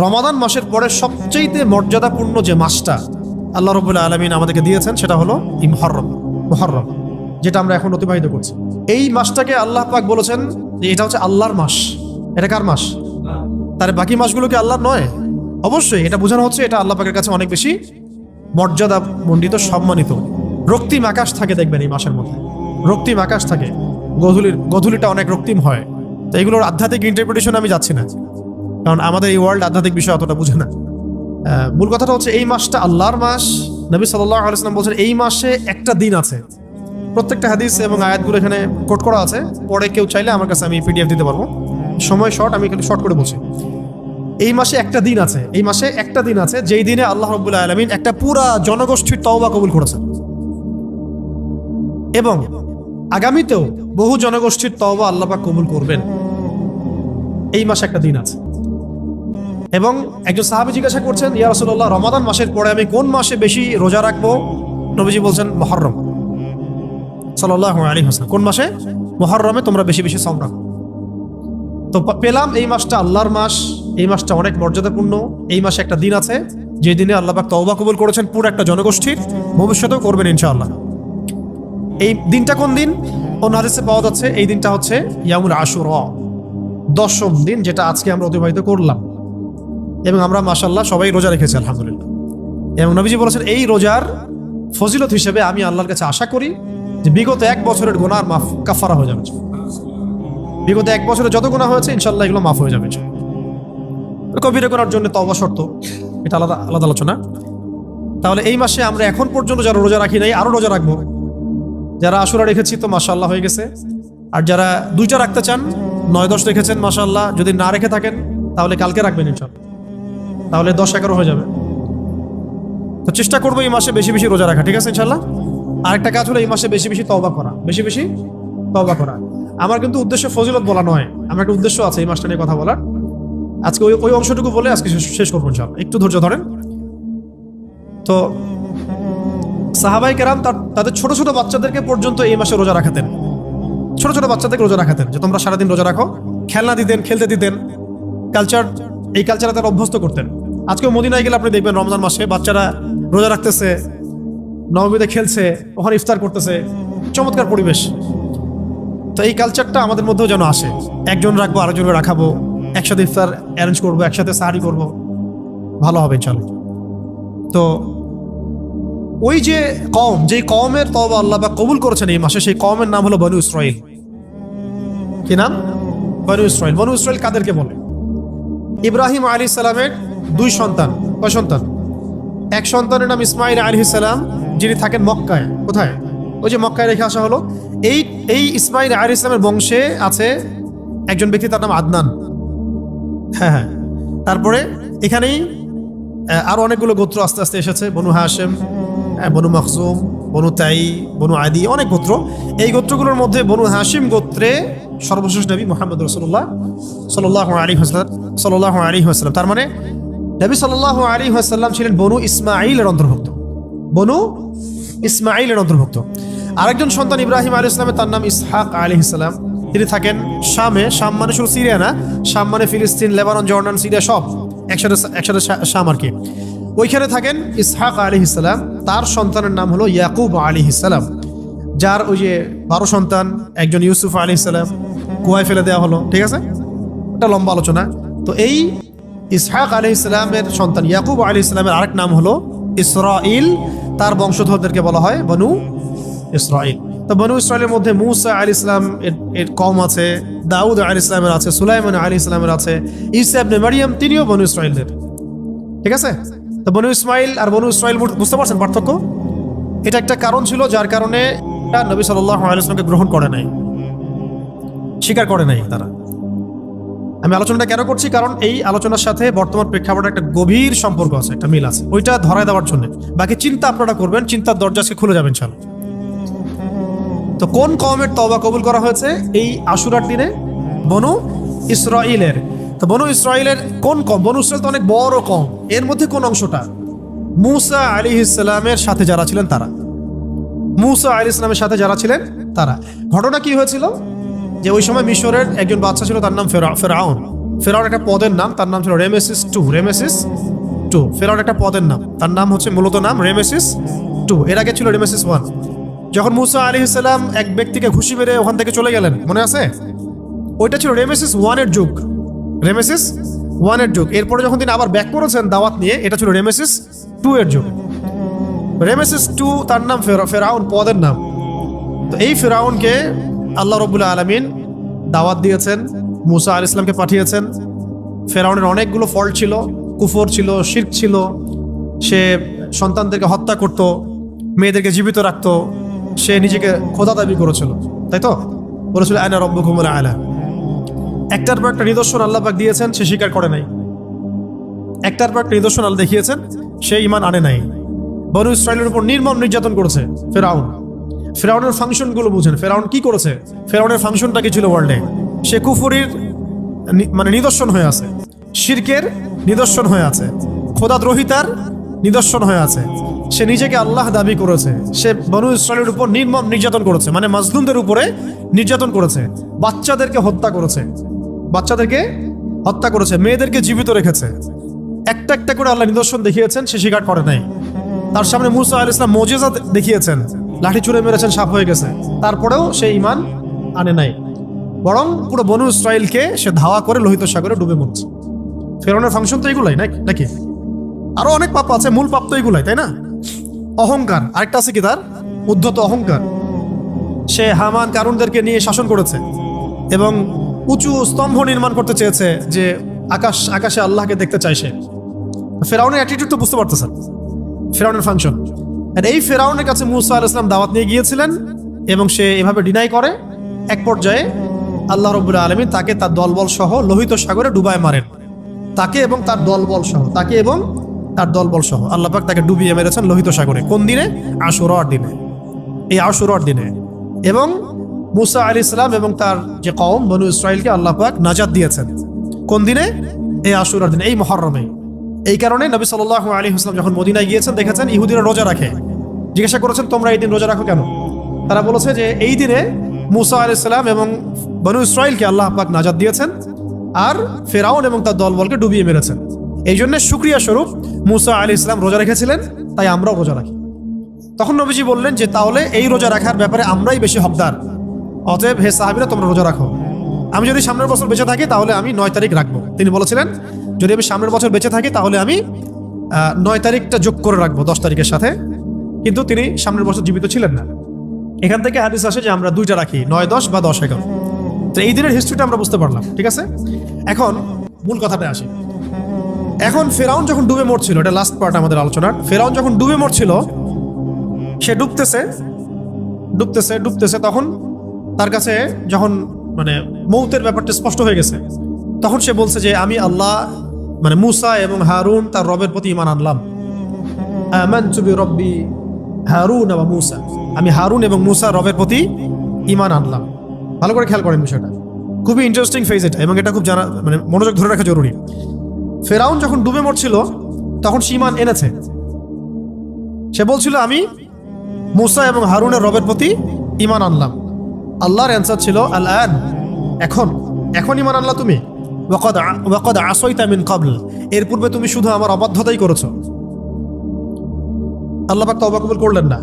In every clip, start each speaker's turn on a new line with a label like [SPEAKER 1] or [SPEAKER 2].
[SPEAKER 1] রমাদান মাসের পরে সবচেয়ে মর্যাদাপূর্ণ যে মাসটা আল্লাহ রাব্বুল আলামিন আমাদেরকে দিয়েছেন সেটা হলো মুহররম, যেটা আমরা এখন অতিবাহিত করছি। এই মাসটাকে আল্লাহ পাক বলেছেন যে এটা হচ্ছে আল্লাহর মাস। এটা কার মাস? তার বাকি মাসগুলো কি আল্লাহর নয়? অবশ্যই এটা বোঝানো হচ্ছে এটা আল্লাহ পাকের কাছে অনেক বেশি মর্যাদা মণ্ডিত, সম্মানিত। রক্তিম আকাশ থাকে দেখবেন এই মাসের মধ্যে, রক্তিম আকাশ থাকে, গধূলিটা অনেক রক্তিম হয়। তো এগুলোর আধ্যাত্মিক ইন্টারপ্রিটেশন আমি যাচ্ছি না, কারণ আমাদের এই ওয়ার্ল্ড আধ্যাত্মিক বিষয় অতটা বুঝে না। মূল কথাটা হচ্ছে এই মাসটা আল্লাহর মাস। নবী সাল্লাল্লাহু আলাইহি ওয়াসাল্লাম বলছেন এই মাসে একটা দিন আছে। প্রত্যেকটা হাদিস এবং আয়াতগুলো এখানে কোট করা আছে, পরে কেউ চাইলে আমার কাছে আমি পিডিএফ দিতে পারবো। সময় শর্ট, আমি এখানে শর্ট করে বলছি। এই মাসে একটা দিন আছে, এই মাসে একটা দিন আছে যেই দিনে আল্লাহ রাব্বুল আলামিন একটা পুরা জনগোষ্ঠীর তওবা কবুল করেছেন, এবং আগামীতেও বহু জনগোষ্ঠীর তওবা আল্লাহ পাক কবুল করবেন। এই মাসে একটা দিন আছে। এবং একজন সাহাবী জিজ্ঞাসা করছেন, ইয়া রাসূলুল্লাহ, রমাদান মাসের পরে আমি কোন মাসে বেশি রোজা রাখবো? নবীজি বলছেন মুহররম সাল্লাল্লাহু আলাইহি ওয়াসাল্লাম। কোন মাসে? মুহররমে তোমরা বেশি বেশি সাওম রাখো। তো পেলাম এই মাসটা আল্লাহর মাস, এই মাসটা অনেক মর্যাদাপূর্ণ। এই মাসে একটা দিন আছে যে দিনে আল্লাহ পাক তওবা কবুল করেছেন পুরো একটা জনগোষ্ঠীর, ভবিষ্যতেও করবেন ইনশাআল্লাহ। এই দিনটা কোন দিন? অন্য হাদিসে পাওয়া যাচ্ছে এই দিনটা হচ্ছে ইয়ামুল আশুরা, 10ম দিন, যেটা আজকে আমরা অতিবাহিত করলাম। এবং আমরা মাশাআল্লাহ সবাই রোজা রেখেছি আলহামদুলিল্লাহ। এবং নবীজি বলেছেন এই রোজার ফজিলত হিসেবে আমি আল্লাহর কাছে আশা করি যে বিগত 1 বছরের গুনাহ মাফ কাফারা হয়ে যাবে। বিগত 1 বছরে যত গুনাহ হয়েছে ইনশাআল্লাহ এগুলো মাফ হয়ে যাবে। কবিরা করার জন্য তওবা শর্ত, এটা আলাদা আলাদা আলোচনা। তাহলে এই মাসে আমরা এখন পর্যন্ত যারা রোজা রাখি নাই আরো রোজা রাখবো। যারা আশুরা রেখেছি তো মাশাআল্লাহ হয়ে গেছে, আর যারা 2টা রাখতে চান, 9-10 রেখেছেন মাশাআল্লাহ, যদি না রেখে থাকেন তাহলে কালকে রাখবেন ইনশাআল্লাহ, তাহলে 10-11 হয়ে যাবে। তো চেষ্টা করবো এই মাসে বেশি বেশি রোজা রাখা, ঠিক আছে ইনশাআল্লাহ। আরেকটা কাজ হলো এই মাসে বেশি বেশি তওবা করা, বেশি বেশি তওবা করা। আমার কিন্তু উদ্দেশ্য ফজিলত বলা নয়, আমার একটা উদ্দেশ্য আছে এই মাসটা নিয়ে কথা বলার। আজকে ওই অংশটুকু বলে আজকে শেষ করবো ইনশাআল্লাহ। একটু ধৈর্য ধরেন। তো সাহাবায়ে কেরাম তাদের ছোট ছোট বাচ্চাদেরকে পর্যন্ত এই মাসে রোজা রাখাতেন, ছোট ছোট বাচ্চাদেরকে রোজা রাখাতেন যে তোমরা সারাদিন রোজা রাখো। খেলনা দিতেন, খেলতে দিতেন, এই কালচারে তারা অভ্যস্ত করতেন। আজকেও মদিনায় গেলে আপনি দেখবেন রমজান মাসে বাচ্চারা রোজা রাখতেছে, নবমীতে খেলছে, ওখানে ইফতার করতেছে, চমৎকার পরিবেশ। তো এই কালচারটা আমাদের মধ্যেও যেন আসে, একজন রাখবো আরেকজনকে রাখাবো, একসাথে ইফতার অ্যারেঞ্জ করবো, একসাথে সাহারি করবো, ভালো হবে ইনশাআল্লাহ। তো ওই যে কওম, যে কওমের তওবা আল্লাহ পাক কবুল করেছেন এই মাসে, সেই কওমের নাম হলো বনু ইসরাইল। কি নাম? বনু ইসরাইল। বনু ইসরাইল কাদেরকে বলে? ইব্রাহিম আলাইহিস সালামের 2 সন্তান। কয় সন্তান? এক সন্তানের নাম ইসমাইল আলাইহিস সালাম, যিনি থাকেন মক্কায়। কোথায়? ওই যে মক্কায় রেখে আসা হলো। এই ইসমাইল আলাইহিস সালামের বংশে আছে একজন ব্যক্তি, তার নাম আদনান। হ্যাঁ, তারপরে এখানেই আরো অনেকগুলো গোত্র আস্তে আস্তে এসেছে, বনু হাশেম, বনু মখজুম, বনু তাই, বনু আদি, অনেক গোত্র। এই গোত্রগুলোর মধ্যে বনু হাশিম গোত্রে সর্বশেষ নবী মুহাম্মদ রাসূলুল্লাহ সাল্লাল্লাহু আলাইহি ওয়াসাল্লাম। তার মানে নবী সাল্লাল্লাহু আলাইহি ওয়াসাল্লাম ছিলেন বনু ইসমাঈলের অন্তর্ভুক্ত, বনু ইসমাঈলের অন্তর্ভুক্ত। আরেকজন সন্তান ইব্রাহিম আলাইহিস সালামের, তার নাম ইসহাক আলাইহিস সালাম। তিনি থাকেন শামে। শাম মানে শুধু সিরিয়া না, শাম মানে ফিলিস্তিন, লেবানন, জর্ডান, সিরিয়া সব একসাথে শাম আর কি। ওইখানে থাকেন ইসহাক আলাইহিস সালাম। তার সন্তানের নাম হলো ইয়াকুব আলাইহিস সালাম, যার ওই যে 12 সন্তান, একজন ইউসুফ আলাইহিস সালাম কুয়ায় ফেলে দেওয়া হলো, ঠিক আছে, একটা লম্বা আলোচনা। তো এই ইসহাক আলাইহিস সালামের সন্তান ইয়াকুব আলাইহিস সালামের আরেক নাম হলো ইসরাইল। তার বংশধরদেরকে বলা হয় বনু ইসরাইল। তো বনু ইসরাইলের মধ্যে মূসা আলাইহিস সালাম এর কওম আছে, দাউদ আলাইহিস সালামের আছে, সুলাইমান আলাইহিস সালামের আছে, ঈসা ইবনে মারইয়াম তিনিও বনু ইসরাইলের, ঠিক আছে। তো বনু ইসমাইল আর বনু ইসরাইল বুঝতে পারছেন পার্থক্য? এটা একটা কারণ ছিল যার কারণে নবী সাল্লাল্লাহু আলাইহি ওয়াসাল্লামকে গ্রহণ করে নাই, স্বীকার করে নাই তারা। আমি আলোচনাটা কেন করছি? কারণ এই আলোচনার সাথে বর্তমান প্রেক্ষাপটে একটা গভীর সম্পর্ক আছে, একটা মিল আছে, ওইটা ধরায় দেওয়ার জন্য। বাকি চিন্তা আপনারা করবেন, চিন্তার দরজা আজকে খুলে যাবেন ইনশাআল্লাহ। তো কোন কওমের তওবা কবুল করা হয়েছে এই আশুরার দিনে? বনু ইসরাইলের। তো বনু ইসরাইলের কোন কওম? বনু ইসরাইল তো অনেক বড় কওম। এর মধ্যে কোন অংশটা? মূসা আলাইহিস সালামের সাথে যারা ছিলেন তারা, মূসা আলাইহিস সালামের সাথে যারা ছিলেন তারা। ঘটনা কি হয়েছিল? যে ওই সময় মিশরের একজন বাদশা ছিল, তার নাম ফেরাউন। ফেরাউন একটা পদের নাম, তার নাম ছিল রেমেসিস টু। রেমেসিস টু ফেরাউন একটা পদের নাম, তার নাম হচ্ছে মূলত নাম রেমেসিস টু। এর আগে ছিল রেমেসিস ওয়ান। যখন মুসা আলাইহিস সালাম এক ব্যক্তিকে ঘুষি মেরে ওখান থেকে চলে গেলেন, মনে আছে? ওইটা ছিল রেমেসিস ওয়ানের যুগ, রেমেসিস ওয়ানের যুগ। এরপরে যখন তিনি আবার ব্যাক করেছেন দাওয়াত নিয়ে, এটা ছিল রেমেসিস টু এর যুগ। রেমেসিস টু তার নাম ফেরাউন পদের নাম। তো এই ফেরাউনকে আল্লাহ রাব্বুল আলামিন দাওয়াত দিয়েছেন, মুসা আলাইহিস সালামকে পাঠিয়েছেন। ফেরাউনের অনেকগুলো ফল্ট ছিল, কুফর ছিল, শিরক ছিল। সে সন্তানদেরকে হত্যা করত, মেয়েদেরকে জীবিত রাখতো, সে নিজেকে খোদা দাবি করেছিল, তাই তো? বলেছিল আনা রব্বুকুমুল আলা। একটার পর একটা নিদর্শন আল্লাহ পাক দিয়েছেন, সে স্বীকার করে নাই। একটার পর একটা নিদর্শন আল্লাহ দেখিয়েছেন, সে ঈমান আনে নাই। বনু ইসরাইলের উপর নির্মম নির্যাতন করেছে ফেরাউন। ফেরাউনের ফাংশনগুলো বুঝেন, ফেরাউন কি করেছে, ফেরাউনের ফাংশনটা কি ছিল ওয়ার্ল্ডে? সে কুফরির মানে নিদর্শন হয়ে আছে, শিরকের নিদর্শন হয়ে আছে, খোদাদ্রোহিতার নিদর্শন হয়ে আছে। সে নিজেকে আল্লাহ দাবি করেছে। সে বনু ইসরাইলের উপর নির্মম নির্যাতন করেছে, মানে মাজলুমদের উপরে নির্যাতন করেছে, বাচ্চাদেরকে হত্যা করেছে, বাচ্চাদেরকে হত্যা করেছে, মেয়েদেরকে জীবিত রেখেছে। একটা একটা করে আল্লাহ নিদর্শন দেখিয়েছেন, সে স্বীকার করে নাই। তার সামনে মুসা আলাইহিস সালাম মুজিজা দেখিয়েছেন, লাঠি ছুঁড়ে মেরেছেন, সাপ হয়ে গেছে, তারপরেও সে ঈমান আনে নাই। বরং পুরো বনু ইসরাইলকে সে ধাওয়া করে লোহিত সাগরে ডুবে মরছে। ফেরাউনের ফাংশন তো এগুলাই নাকি? আরো অনেক পাপ আছে, মূল পাপ তো এগুলাই, তাই না? অহংকার আরেকটা আছে কি তার, উদ্ধত অহংকার। সে হামান কারুনদেরকে নিয়ে শাসন করেছে এবং উঁচু স্তম্ভ নির্মাণ করতে চেয়েছে, যে আকাশে আল্লাহকে দেখতে চায় সে। ফেরাউনের অ্যাটিটিউড তো বুঝতে পারতেছেন, ফেরাউনের ফাংশন। আর এই ফেরাউনের কাছে মুসা আলাইহিস সালাম দাওয়াত নিয়ে গিয়েছিলেন এবং সে এভাবে ডিনাই করে। এক পর্যায়ে আল্লাহ রাব্বুল আলামিন তাকে তার দলবল সহ লোহিত সাগরে ডুবায় মারেন। তাকে এবং তার দলবল সহ আল্লাহ পাক তাকে ডুবিয়ে মেরেছেন লোহিত সাগরে। কোন দিনে? আশুরার দিনে, এই আশুরার দিনে। এবং মুসা আলাইহিস সালাম এবং তার যে কওম বনু ইসরাইলকে আল্লাহ পাক নাজাত দিয়েছেন। কোন দিনে? এই আশুরার দিনে, এই মুহররমে। এই কারণে নবী সাল্লাল্লাহু আলাইহি ওয়াসাল্লাম যখন মদিনায় গিয়েছেন, দেখেছেন ইহুদিরা রোজা রাখে। জিজ্ঞাসা করেছেন, তোমরা এই দিন রোজা রাখো কেন? তারা বলেছে যে এই দিনে মুসা আলাইহিস সালাম এবং বনু ইসরাইলকে আল্লাহ পাক নাজাত দিয়েছেন, আর ফেরাউন এবং তার দলবলকে ডুবিয়ে মেরেছেন। এই জন্য শুকরিয়া স্বরূপ মুসা আলাইহিস সালাম রোজা রেখেছিলেন, তাই আমরাও রোজা রাখি। তখন নবীজি বললেন যে তাহলে এই রোজা রাখার ব্যাপারে আমরাই বেশি হকদার, অতএব হে সাহাবীরা তোমরা রোজা রাখো। আমি যদি সামনের বছর বেঁচে থাকি তাহলে আমি 9 তারিখ রাখবো। তিনি বলেছিলেন যদি আমি সামনের বছর বেঁচে থাকি তাহলে আমি 9 তারিখটা যোগ করে রাখবো 10 তারিখের সাথে। কিন্তু তিনি সামনের বছর জীবিত ছিলেন না। এখান থেকে হাদিস আসে যে আমরা 2টা রাখি, 9-10 বা 10-11। তো এই দিনের হিস্ট্রিটা আমরা বুঝতে পারলাম, ঠিক আছে? এখন মূল কথাটা আসি। এখন ফেরাউন যখন ডুবে মরছিল, এটা লাস্ট পার্ট আমাদের আলোচনার। ফেরাউন যখন ডুবে মরছিল, সে ডুবতেছে, তখন তার কাছে যখন মানে মৌতের ব্যাপারটা স্পষ্ট হয়ে গেছে, তখন সে বলছে যে আমি আল্লাহ মানে মুসা এবং হারুন তার রবের প্রতি ঈমান আনলাম। আমানতু বিরব্বি হারুন ওয়া মুসা, আমি হারুন এবং মুসা রবের প্রতি ঈমান আনলাম। ভালো করে খেয়াল করেন বিষয়টা, খুবই ইন্টারেস্টিং ফেজ এটা, এবং এটা খুব জানা মানে মনোযোগ ধরে রাখা জরুরি। ফেরাউন যখন ডুবে মরছিল তখন সে ঈমান এনেছে। সে বলছিল আমি মুসা এবং হারুনের রবের প্রতি ঈমান আনলাম। আল্লাহর অ্যান্সার ছিল আল আন, এখন ঈমান আনলা তুমি? ওয়াকাদ আসাইতা মিন ক্বাবল, এর পূর্বে তুমি শুধু আমার অবাধ্যতাই করেছো। আল্লাহ পাক তওবা কবুল করলেন না।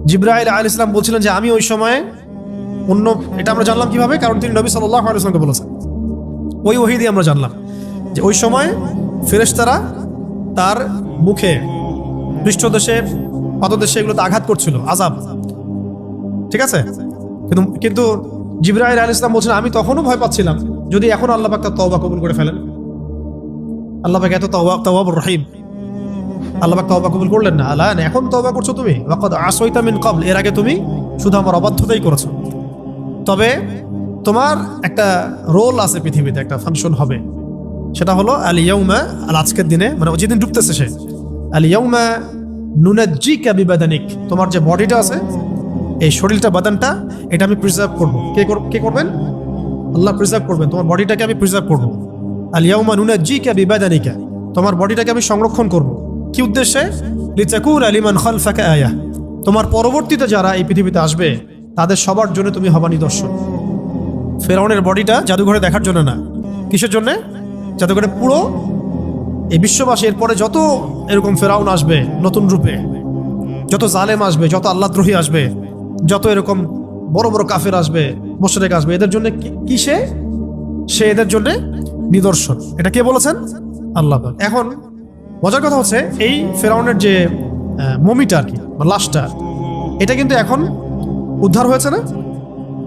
[SPEAKER 1] জিবরাইল আলাইহিস সালাম বলছিলেন যে আমি ওই সময় অন্য, এটা আমরা জানলাম কিভাবে? কারণ তিনি নবী সাল্লাল্লাহু আলাইহি ওয়াসাল্লামকে বলেছেন। ওই ওহী দিয়ে আমরা জানলাম যে ওই সময় ফেরেশতারা তার মুখে, পৃষ্ঠদেশে, পাদদেশে এগুলোতে আঘাত করছিল, আযাব, ঠিক আছে? কিন্তু জিবরাইল আলাইহিস সালাম বলছেন আমি তখনও ভয় পাচ্ছিলাম যদি এখন আল্লাহ পাক তার তওবা কবুল করে ফেলেন। আল্লাহ পাক এত তাওয়াবুর রহিম, আল্লাহ পাক তওবা কবুল করলেন না। আল্লাহ এখন তওবা করছো তুমি, ওয়াকাদ আসাইতা মিন ক্বাবল, এর আগে তুমি শুধু আমার অবাধ্যতাই করেছো। তবে তোমার একটা রোল আছে পৃথিবীতে, একটা ফাংশন হবে, সেটা হলো আল ইয়াউমা, আজকের দিনে, মানে যেদিন ডুবতেছে সে, আল ইয়াউমা নুনাজ্জিকা বিবাদানিক, তোমার যে বডিটা আছে, এই শরীরটা, বাদানটা, এটা আমি প্রিজার্ভ করবো। কে করবেন? আল্লাহ প্রিজার্ভ করবেন। তোমার বডিটাকে আমি প্রিজার্ভ করবো। আল ইয়াউমা নুনাজ্জিকা বিবাদানিকা, তোমার বডিটাকে আমি সংরক্ষণ করব। কি উদ্দেশ্যে? লিতাকুনা লিমান খালফাকা আয়া, তোমার পরবর্তীতে যারা এই পৃথিবীতে আসবে তাদের সবার জন্য তুমি হবা নিদর্শন। ফেরাউনের বডিটা জাদুঘরে দেখার জন্য না, কিসের জন্য? যাতে করে পুরো এই বিশ্ববাসী এরপরে যত এরকম ফেরাউন আসবে নতুন রূপে, যত জালেম আসবে, যত আল্লাহদ্রোহী আসবে, যত এরকম বড় বড় কাফের আসবে, মুশরিক আসবে, এদের জন্য কি সে এদের জন্য নিদর্শন। এটা কে বলেছেন? আল্লাহ। এখন মজার কথা হচ্ছে এই ফেরাউনের যে মমিটা আর কি, বা লাশটা, এটা কিন্তু এখন উদ্ধার হয়েছে না,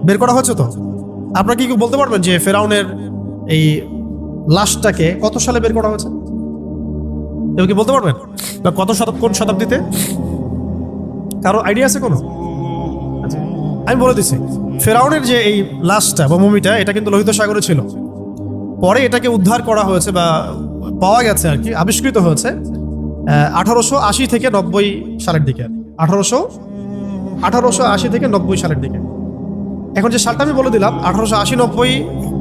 [SPEAKER 1] বের করা হয়েছে। তো আপনারা কি বলতে পারবেন যে ফেরাউনের এই লাশটাকে কত সালে বের করা হয়েছে? এবার কি বলতে পারবেন? বা কোন শতাব্দীতে? কারো আইডিয়া আছে কোনো? আচ্ছা, আমি বলে দিচ্ছি। ফেরাউনের যে এই লাশটা বা মমিটা, এটা কিন্তু লোহিত সাগরে ছিল। পরে এটাকে উদ্ধার করা হয়েছে বা পাওয়া গেছে আর কি, আবিষ্কৃত হয়েছে 1880 থেকে 90 সালের দিকে। 1880 থেকে 90 সালের দিকে। এখন যে সালটা আমি বলে দিলাম 1880-90,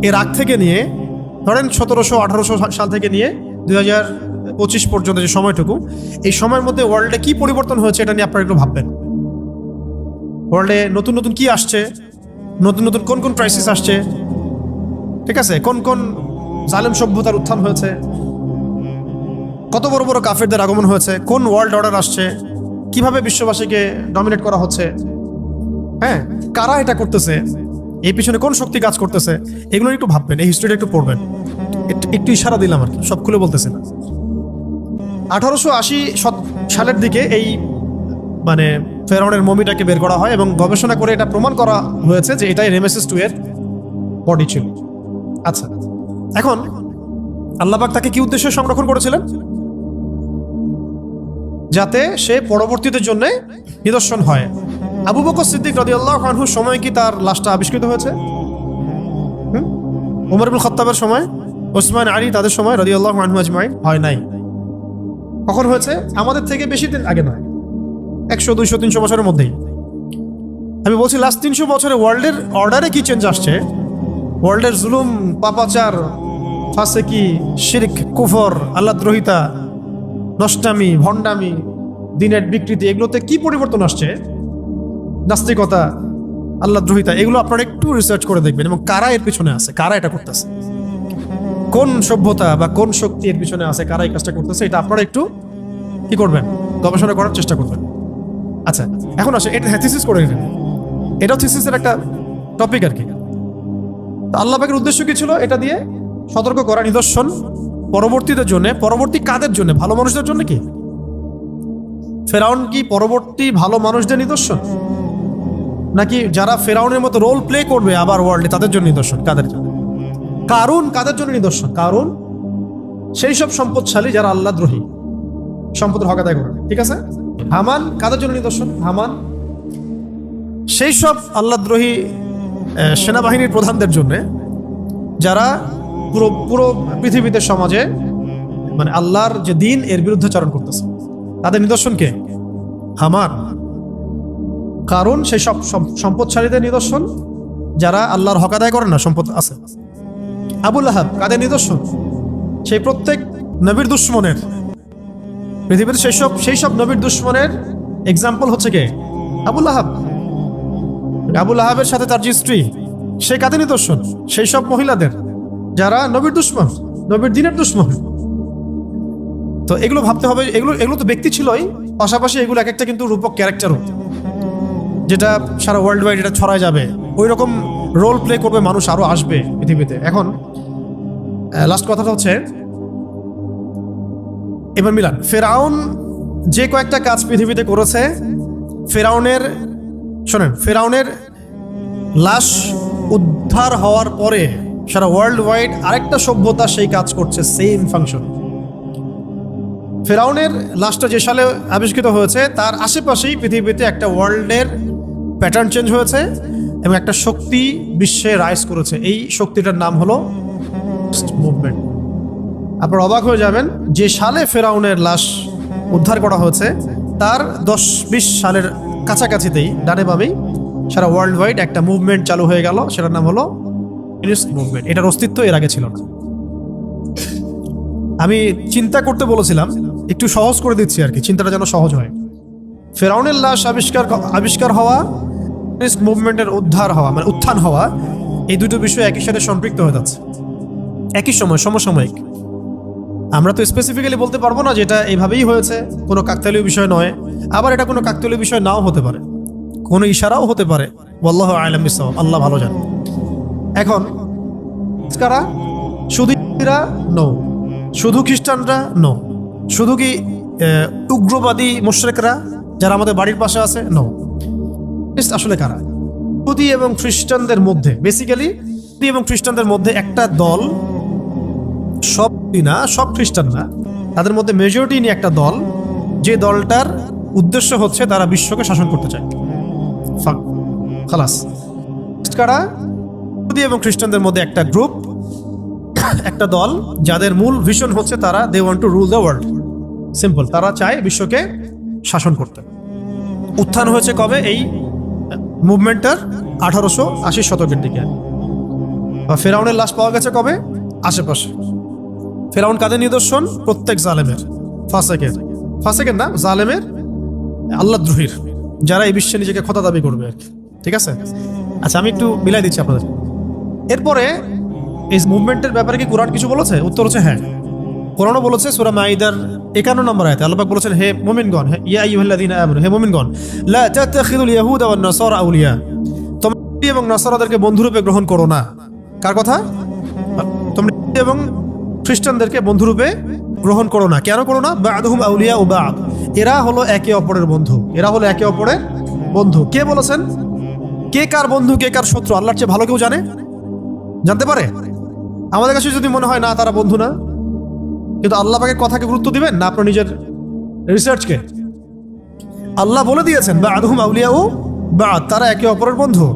[SPEAKER 1] এর আগ থেকে নিয়ে ধরেন 1700-1800 সাল থেকে নিয়ে 2025 পর্যন্ত যে সময়টুকু, এই সময়ের মধ্যে ওয়ার্ল্ডে কি পরিবর্তন হয়েছে এটা নিয়ে আপনারা একটু ভাববেন। ওয়ার্ল্ডে নতুন নতুন কি আসছে, নতুন নতুন কোন কোন ক্রাইসিস আসছে, ঠিক আছে, কোন কোন জালেম সভ্যতার উত্থান হয়েছে, কত বড় বড় কাফেরদের আগমন হয়েছে, কোন ওয়ার্ল্ড অর্ডার আসছে, কিভাবে বিশ্ববাসীকে ডমিনেট করা হচ্ছে, হ্যাঁ, কারা এটা করতেছে, এই পিছনে কোন শক্তি কাজ করতেছে, এগুলো একটু ভাববেন, এই হিস্ট্রিটা একটু পড়বেন। একটু ইশারা দিলাম আর কি, সব খুলে বলতেছি না। 1880 সালের দিকে এই মানে ফেরাউনের মমিটাকে বের করা হয় এবং গবেষণা করে এটা প্রমাণ করা হয়েছে যে এটাই রেমেসিস 2 এর বডি ছিল। আচ্ছা, এখন আল্লাহ পাক তাকে কি উদ্দেশ্যে সংরক্ষণ করেছিলেন? যাতে সে পরবর্তীদের জন্য নিদর্শন হয়। আবু বকর সিদ্দিক রাদিয়াল্লাহু আনহুর সময় কি তার লাশটা আবিষ্কৃত হয়েছে? ওমর ইবনে খাত্তাবের সময়, ওসমান আলী তাদের সময় রাদিয়াল্লাহু আনহু আজমাইন হয় নাই। কখন হয়েছে? আমাদের থেকে বেশি দিন আগে নয়, 100, 200, 300 বছরের মধ্যেই। আমি বলছি লাস্ট 300 বছরে ওয়ার্ল্ডের অর্ডারে কি চেঞ্জ আসছে, ওয়ার্ল্ডের জুলুম, পাপাচার, ফাসেকি, শিরক, কুফর, আল্লাহদ্রোহিতা, নষ্টামি, ভণ্ডামি, দিনের বিকৃতি, এগুলোতে কি পরিবর্তন আসছে, নাস্তিকতা, আল্লাহদ্রোহিতা, এগুলো আপনারা একটু রিসার্চ করে দেখবেন এবং কারা এর পিছনে আছে, কারা এটা করতেছে, কোন সভ্যতা বা কোন শক্তি এর পিছনে আছে, কারা এই কাজটা করতেছে, এটা আপনারা একটু কি করবেন, গবেষণা করার চেষ্টা করবেন। আচ্ছা, এখন আসে এটা থিসিস করে নিলেন, এটাও থিসিসের একটা টপিক আর কি। তো আল্লাহ পাকের উদ্দেশ্য কি ছিল? এটা দিয়ে সতর্ক করা, নিদর্শন পরবর্তীদের জন্য। পরবর্তী কাদের জন্য? ভালো মানুষদের জন্য। কি ফেরাউন কি পরবর্তী ভালো মানুষদের নিদর্শন, নাকি যারা ফেরাউনের মতো রোল প্লে করবে আবার ওয়ার্ল্ডে তাদের জন্য নিদর্শন? কাদের জন্য? কারুন কাদের জন্য নিদর্শন? কারুন সেই সব সম্পদশালী যারা আল্লাহদ্রোহী, সম্পদের হক আদায় করে, ঠিক আছে। হামান কাদের জন্য নিদর্শন? হামান সেই সব আল্লাহদ্রোহী সেনাবাহিনীর প্রধানদের জন্য যারা পুরো পুরো পৃথিবীতে, সমাজে মানে আল্লাহর যে দিন এর বিরুদ্ধাচরণ করতেছে, তাদের নিদর্শন কে? হামান। কারণ সেই সব সম্পদশালীদের নিদর্শন যারা আল্লাহর হক আদায় করেন না, সম্পদ আছে। আবু লাহাব কাদের নিদর্শন? সেই প্রত্যেক নবীর দুশ্মনের, পৃথিবীর সেই সব নবীর দুশ্মনের এক্সাম্পল হচ্ছে কে? আবু লাহাব। আবু লাহাবের সাথে তার যে স্ত্রী, সে কাদের নিদর্শন? সেই সব মহিলাদের যারা নবীর দুশ্মন, নবীর দিনের দুশ্মন। তো এগুলো ভাবতে হবে, এগুলো তো ব্যক্তি ছিলই, পাশাপাশি এগুলো এক একটা কিন্তু রূপক ক্যারেক্টারও, যেটা সারা ওয়ার্ল্ড ওয়াইড এটা ছড়ায় যাবে। ওই রকম রোল প্লে করবে মানুষ আরো আসবে পৃথিবীতে। এখন লাস্ট কথাটা হচ্ছে, এবার মিলান ফেরাউন যে কয়েকটা কাজ পৃথিবীতে করেছে, ফেরাউনের লাশ উদ্ধার হওয়ার পরে সারা ওয়ার্ল্ড ওয়াইড আরেকটা সভ্যতা সেই কাজ করছে, সেম ফাংশন। ফেরাউনের লাশটা যে সালে আবিষ্কৃত হয়েছে তার আশেপাশেই পৃথিবীতে একটা ওয়ার্ল্ডের প্যাটার্ন চেঞ্জ হয়েছে এবং একটা শক্তি বিশ্বে রাইজ করেছে। এই শক্তিটার নাম হলো মুভমেন্ট। আপনারা অবাক হয়ে যাবেন, যে সালে ফেরাউনের লাশ উদ্ধার করা হয়েছে তার 10-20 সালের কাছাকাছিতেই ডানে বামেই সারা ওয়ার্ল্ড ওয়াইড একটা মুভমেন্ট চালু হয়ে গেল, সেটার নাম হলো মুভমেন্ট। এটার অস্তিত্ব এর আগে ছিল না। আমি চিন্তা করতে বলেছিলাম, একটু সহজ করে দিচ্ছি আর কি, চিন্তাটা যেন সহজ হয়। ফেরাউনের লাশ আবিষ্কার হওয়া, মুভমেন্টের উদ্ধার হওয়া মানে উত্থান হওয়া, এই দুটো বিষয় একই সাথে সম্পৃক্ত হয়ে যাচ্ছে। একই সময় সমসাময়িক। আমরা তো স্পেসিফিক্যালি বলতে পারবো না যেটা এইভাবেই হয়েছে, কোনো কাকতালীয় বিষয় নয়, আবার এটা কোনো কাকতালীয় বিষয় নাও হতে পারে, কোনো ইশারাও হতে পারে। ওয়াল্লাহু আ'লাম বিসসাওয়াব, আল্লাহ ভালো জানেন। এখন কারা? শুধু ইহুদিরা? নো। শুধু খ্রিস্টানরা? নো। শুধু কি উগ্রবাদী মুশরিকরা যারা আমাদের বাড়ির পাশে আছে? নো। আসলে কারা? ইহুদি এবং খ্রিস্টানদের মধ্যে, বেসিক্যালি ইহুদি এবং খ্রিস্টানদের মধ্যে একটা দল, সব না, সব খ্রিস্টান না, তাদের মধ্যে মেজরিটি নিয়ে একটা দল, যে দলটার উদ্দেশ্য হচ্ছে তারা বিশ্বকে শাসন করতে চায়। খালাস। কারা? ইহুদি এবং খ্রিস্টানদের মধ্যে একটা গ্রুপ, একটা দল, যাদের মূল ভিশন হচ্ছে তারা they want to rule the world. Simple, তারা চায় বিশ্বকে শাসন করতে। উত্থান হয়েছে কবে? এই মুভমেন্টটার 1880 শতকের দিকে। ফেরাউনের লাশ পাওয়া গেছে কবে? আশেপাশে। ফেরাউন কাদের নিদর্শন? প্রত্যেক জালেমের, ফাসেকের না, জালেমের, আল্লাহদ্রোহীর, যারা এই বিশ্বে নিজেকে খোদা দাবি করবে আর কি। ঠিক আছে? আচ্ছা, আমি একটু মিলাই দিচ্ছি আপনাদের। এরপরে এই মুভমেন্টের ব্যাপারে কি কোরআন কিছু বলেছে? উত্তর হচ্ছে হ্যাঁ, কোরআনও বলেছে। সূরা মাইদার 51 নম্বর আয়াতে আল্লাহ পাক বলেছেন, হে মুমিনগণ, ইয়া আইয়ুহাল্লাযীনা আমানু, হে মুমিনগণ, লা তাত্তাখিযুল ইয়াহুদা ওয়ান নাসারা আউলিয়া, তোমরা ইহুদি এবং নাসারাদেরকে বন্ধুরূপে গ্রহণ করো না। কার কথা? তোমরা ইহুদি এবং খ্রিস্টানদেরকে বন্ধুরূপে গ্রহণ করো না। কেন করো না? বা'দুহুম আউলিয়া ও বা'দ, এরা হলো একে অপরের বন্ধু, এরা হলো একে অপরের বন্ধু। কে বলেছেন? কে কার বন্ধু, কে কার শত্রু আল্লাহর চেয়ে ভালো কেউ জানে? জানতে পারে? আমাদের কাছে যদি মনে হয় না তারা বন্ধু না, কিন্তু আল্লাহ পাকের কথাকে গুরুত্ব দিবেন না আপনার নিজের রিসার্চকে? আল্লাহ বলে দিয়েছেন বা'দুহুম আউলিয়া ও বা'দ, তারা একে অপরের বন্ধু।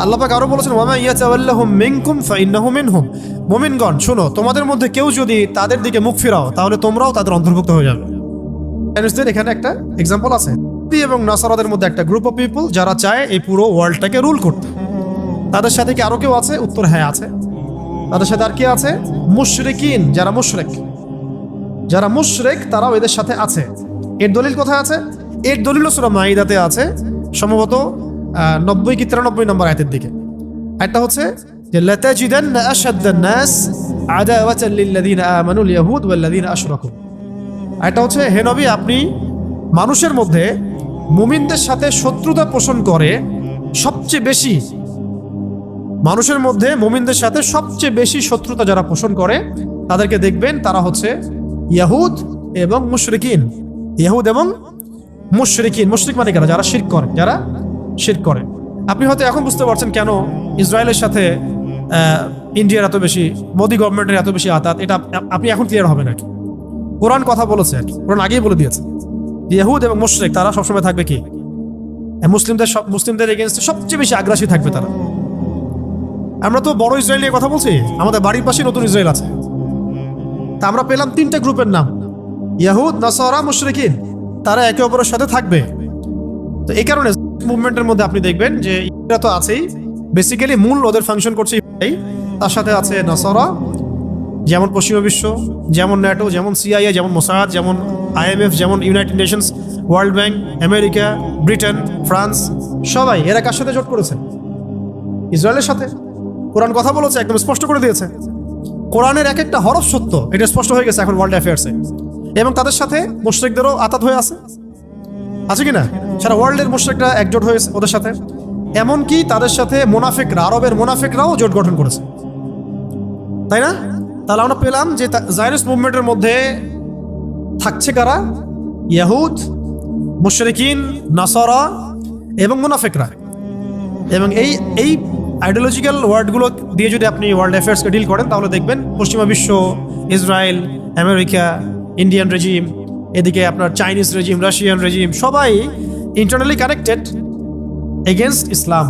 [SPEAKER 1] আল্লাহ পাক আরো বলেছেন, ওয়া মা ইয়াতাওয়াল্লাহুম মিনকুম ফাইন্নাহু মিনহুম, মুমিনগণ শোনো, তোমাদের মধ্যে কেউ যদি তাদের দিকে মুখ ফিরাও তাহলে তোমরাও তাদের অন্তর্ভুক্ত হয়ে যাবে। এখানে একটা এক্সাম্পল আছে, ইহুদি এবং নাসারাদের মধ্যে একটা গ্রুপ অফ পিপল যারা চায় এই পুরো ওয়ার্ল্ডটাকে রুল করতে। তাদের সাথে কি আরো কেউ আছে? উত্তর হ্যাঁ আছে। তাদের সাথে আর কি আছে? মুশরিকিন, যারা মুশরিক তারাও এদের সাথে আছে। এর দলিল কোথায় আছে? এর দলিল সূরা মাইদাতে আছে, সম্ভবত 90 কি 93 নম্বর আয়াতের দিকে। এটা হচ্ছে যে লাতাজিদান্না আশাদ্দান নাস আদাওয়াতান লিল্লাযীনা আমানুল ইয়াহুদ ওয়াল্লাযীনা আশরাকু। এটা হচ্ছে, হে নবী, আপনি মানুষের মধ্যে মুমিনদের সাথে শত্রুতা পোষণ করে সবচেয়ে বেশি, মানুষের মধ্যে মুমিনদের সাথে সবচেয়ে বেশি শত্রুতা যারা পোষণ করে তাদেরকে দেখবেন তারা হচ্ছে ইয়াহুদ এবং মুশরিকিন। ইয়াহুদ এবং মুশরিকিন, মুশরিক মানে যারা শিরক করে। আপনি হয়তো এখন বুঝতে পারছেন কেন ইসরায়েলের সাথে ইন্ডিয়ার এত বেশি, মোদি গভর্নমেন্টের এত বেশি আতাত। এটা আপনি এখন ক্লিয়ার হবে না। কোরআন কথা বলেছে আর কি, কোরআন আগেই বলে দিয়েছে ইহুদ এবং মুশরিক তারা সবসময় থাকবে কি? মুসলিমদের এগেইনস্টে সবচেয়ে বেশি আগ্রাসী থাকবে তারা। আমরা তো বড় ইসরায়েল নিয়ে কথা বলছি, আমাদের বাড়ির পাশে নতুন ইসরায়েল আছে। তা আমরা পেলাম 3টে গ্রুপের নাম, ইয়াহুদ, নাসারা, মুশরিকিন। তারা একে অপরের সাথে থাকবে। তো এই কারণে মুভমেন্টের মধ্যে আপনি দেখবেন যে ইহুদিরা তো আছেই, বেসিক্যালি মূল ওদের ফাংশন করছে ইহুদি, তার সাথে আছে নাসারা, যেমন পশ্চিমা বিশ্ব, যেমন ন্যাটো, যেমন সিআইএ, যেমন মোসাদ, যেমন আইএমএফ, যেমন United Nations, world bank, America, Britain, France, সবাই এরা কার সাথে জোট করেছে? ইসরায়েলের সাথে। কোরআন কথা বলেছে, একদম স্পষ্ট করে দিয়েছে। কোরআনের এক একটা হরফ সত্য, এটা স্পষ্ট হয়ে গেছে এখন ওয়ার্ল্ড অ্যাফেয়ার্সে। এবং তাদের সাথে মুশরিকদেরও আতাত হয়ে আছে কিনা? সারা ওয়ার্ল্ডের মুশরিকরা একজোট হয়েছে ওদের সাথে। এমনকি তাদের সাথে মুনাফিকরা, আরবের মুনাফিকরাও জোট গঠন করেছে, তাই না? তাহলে আমরা পেলাম যে জায়নিস মুভমেন্টের মধ্যে থাকছে কারা? ইয়াহুদ, মুশরিকিন, নাসারা এবং মুনাফিকরা। এবং এই আইডিওলজিক্যাল ওয়ার্ডগুলো দিয়ে যদি আপনি ওয়ার্ল্ড অ্যাফেয়ার্সকে ডিল করেন তাহলে দেখবেন পশ্চিমা বিশ্ব, ইসরায়েল, আমেরিকা, ইন্ডিয়ান রেজিম, এদিকে আপনার চাইনিজ রেজিম, রাশিয়ান রেজিম, সবাই ইন্টারনালি কানেক্টেড এগেনস্ট ইসলাম।